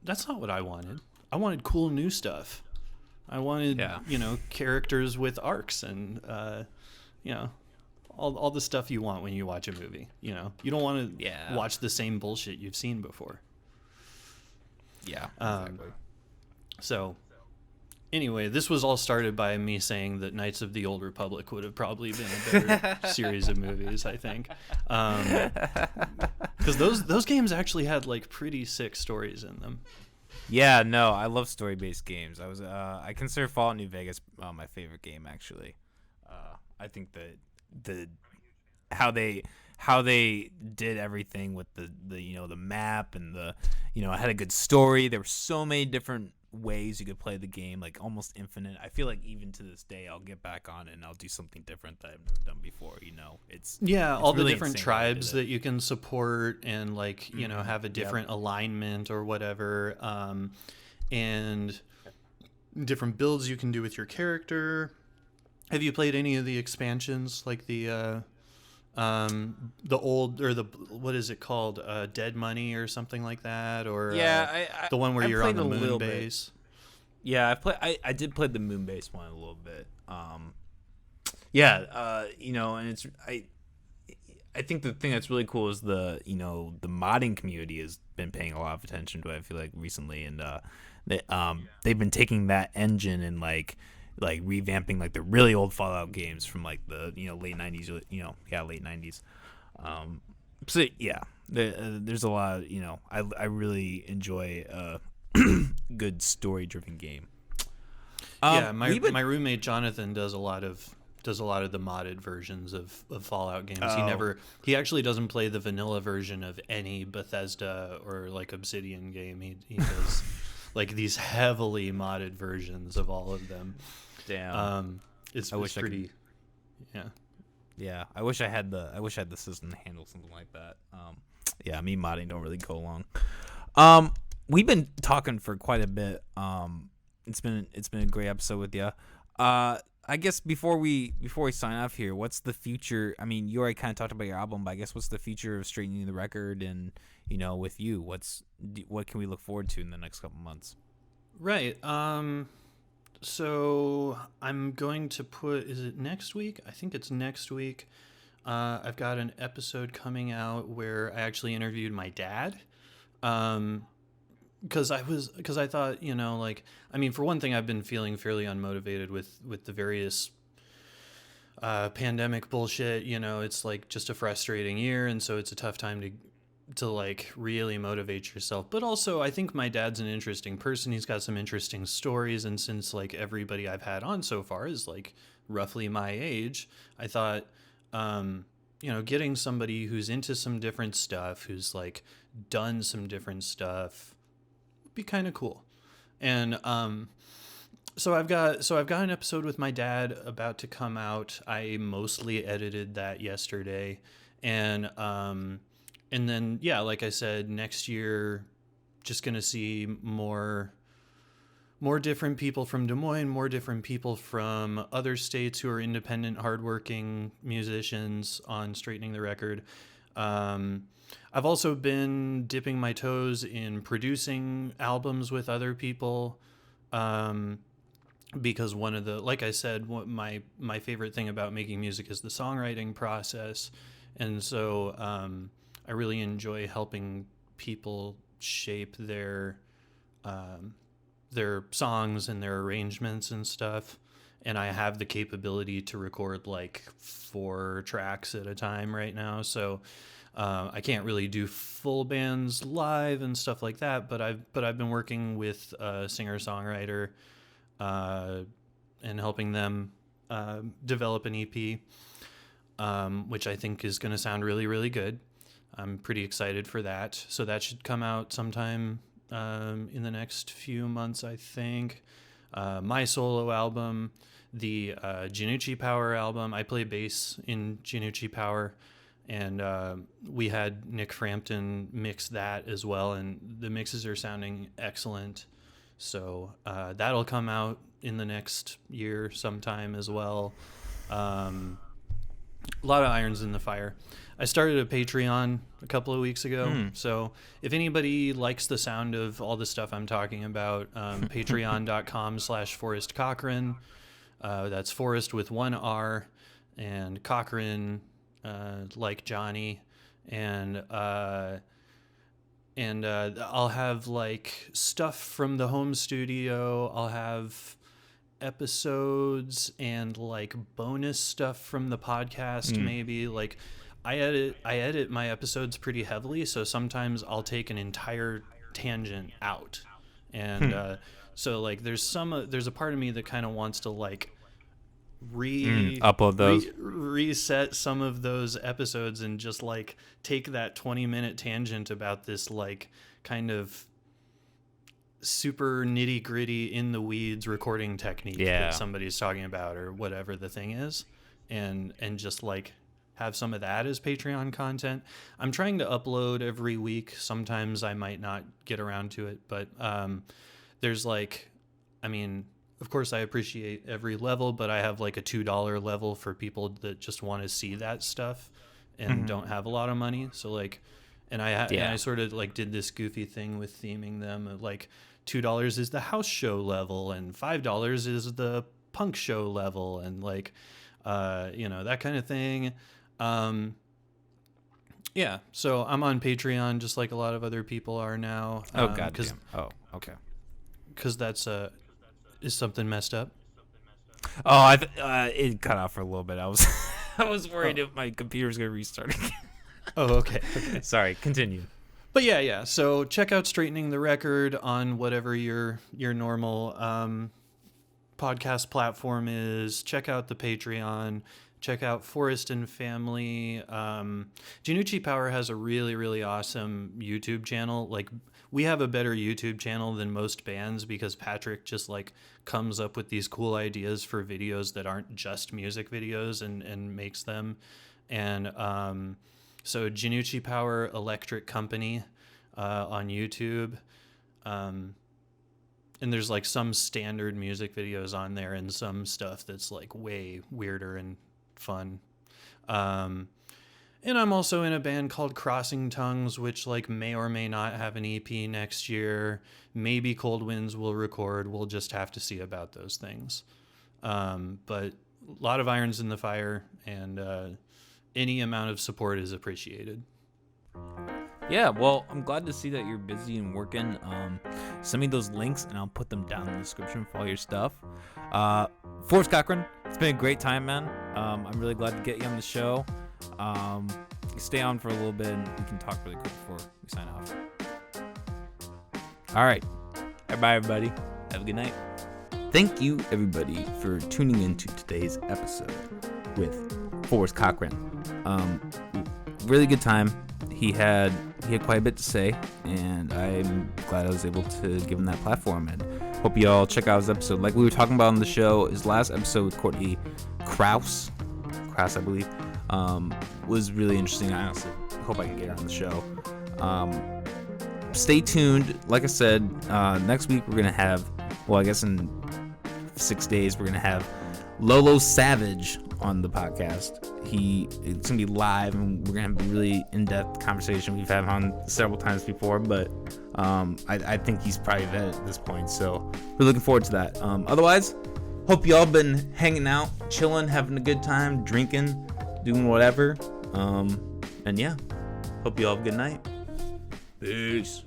B: that's not what I wanted. I wanted cool new stuff. I wanted, characters with arcs and, all the stuff you want when you watch a movie. You don't want to watch the same bullshit you've seen before.
C: Yeah, exactly.
B: So, anyway, this was all started by me saying that Knights of the Old Republic would have probably been a better series of movies, I think. Because those games actually had pretty sick stories in them.
C: Yeah, no, I love story-based games. I consider Fallout New Vegas my favorite game, actually. I think that how they did everything with the map and it had a good story. There were so many different
A: ways you could play the game, like almost infinite. I feel like even to this day, I'll get back on it and I'll do something different that I've never done before. It's
B: all
A: really
B: the different
A: insane how they did
B: tribes
A: it.
B: that you can support and like have a different alignment or whatever, and different builds you can do with your character. Have you played any of the expansions, like the old, or the, what is it called, Dead Money or something like that, or the one where
C: I
B: you're on
C: played
B: the
C: a
B: moon
C: little bit.
B: base?
C: Yeah, I did play the moon base one a little bit. And it's I think the thing that's really cool is the modding community has been paying a lot of attention to it, I feel like, recently, and they've been taking that engine and like revamping like the really old Fallout games from like the late 90s, late 90s. So yeah, there's a lot of, I really enjoy good story driven game.
B: My roommate Jonathan does a lot of the modded versions of Fallout games. He actually doesn't play the vanilla version of any Bethesda or like Obsidian game. He does like these heavily modded versions of all of them.
C: Damn.
B: It's pretty.
A: Yeah, I wish I had the system to handle something like that. Me modding don't really go along. We've been talking for quite a bit. It's been a great episode with you. I guess before we sign off here, what's the future? I mean, you already kind of talked about your album, but I guess what's the future of Straightening the Record, and with you, what can we look forward to in the next couple months?
B: Right. So I'm going to put, is it next week? I think it's next week. I've got an episode coming out where I actually interviewed my dad. Because I thought, for one thing, I've been feeling fairly unmotivated with the various pandemic bullshit. It's like just a frustrating year, and so it's a tough time to like really motivate yourself. But also, I think my dad's an interesting person. He's got some interesting stories, and since like everybody I've had on so far is like roughly my age, I thought, getting somebody who's into some different stuff, who's like done some different stuff, be kind of cool. And so I've got an episode with my dad about to come out. I mostly edited that yesterday, and then like I said, next year just gonna see more different people from Des Moines, more different people from other states who are independent, hardworking musicians on Straightening the Record. I've also been dipping my toes in producing albums with other people, because one of the, like I said, my favorite thing about making music is the songwriting process, and so I really enjoy helping people shape their songs and their arrangements and stuff. And I have the capability to record like 4 tracks at a time right now, so I can't really do full bands live and stuff like that, but I've been working with a singer-songwriter and helping them develop an EP, which I think is going to sound really, really good. I'm pretty excited for that. So that should come out sometime in the next few months, I think. My solo album, the Janucci Power album. I play bass in Janucci Power. And we had Nick Frampton mix that as well, and the mixes are sounding excellent. So that'll come out in the next year sometime as well. A lot of irons in the fire. I started a Patreon a couple of weeks ago. So if anybody likes the sound of all the stuff I'm talking about, patreon.com/Forest Cochran. That's Forest with 1 R, and Cochran, like Johnny, and I'll have like stuff from the home studio. I'll have episodes and like bonus stuff from the podcast. Maybe like I edit my episodes pretty heavily, so sometimes I'll take an entire tangent out, and so like there's a part of me that kind of wants to like
A: upload those,
B: reset some of those episodes and just like take that 20-minute tangent about this like kind of super nitty gritty in the weeds recording technique
C: Yeah.
B: that somebody's talking about or whatever the thing is, and just like have some of that as Patreon content. I'm trying to upload every week. Sometimes I might not get around to it, but there's like, I mean, of course I appreciate every level, but I have like a $2 level for people that just want to see that stuff and don't have a lot of money. So like, and I sort of like did this goofy thing with theming them. Like $2 is the house show level and $5 is the punk show level, and like, that kind of thing. Yeah, so I'm on Patreon just like a lot of other people are now.
C: Oh, goddamn. Oh, okay.
B: Because that's is something messed up.
C: Oh, it cut off for a little bit. I was worried if my computer's gonna restart again.
B: Oh, okay.
C: Sorry, continue.
B: But yeah. So check out Straightening the Record on whatever your normal podcast platform is. Check out the Patreon. Check out Forest and Family. Janucci Power has a really, really awesome YouTube channel. Like, we have a better YouTube channel than most bands because Patrick just like comes up with these cool ideas for videos that aren't just music videos and makes them. And so Janucci Power Electric Company on YouTube. And there's like some standard music videos on there and some stuff that's like way weirder and fun. And I'm also in a band called Crossing Tongues, which like may or may not have an EP next year. Maybe Cold Winds will record. We'll just have to see about those things. But a lot of irons in the fire, and any amount of support is appreciated.
C: Yeah, well, I'm glad to see that you're busy and working. Send me those links, and I'll put them down in the description for all your stuff. Forest Cochran, it's been a great time, man. I'm really glad to get you on the show. Stay on for a little bit, and we can talk really quick before we sign off. All right. Bye, everybody. Have a good night. Thank you, everybody, for tuning into today's episode with Forest Cochran. Really good time. He had quite a bit to say, and I'm glad I was able to give him that platform. And hope you all check out his episode. Like we were talking about on the show, his last episode with Courtney Kraus, I believe, was really interesting. I honestly hope I can get her on the show. Stay tuned. Like I said, next week we're gonna have, well, I guess in 6 days we're gonna have Lolo Savage on the podcast. It's gonna be live, and we're gonna have a really in-depth conversation. We've had him on several times before, but I think he's probably vet at this point, so we're looking forward to that. Otherwise, hope y'all been hanging out, chilling, having a good time, drinking, doing whatever. And yeah, hope you all have a good night. Peace.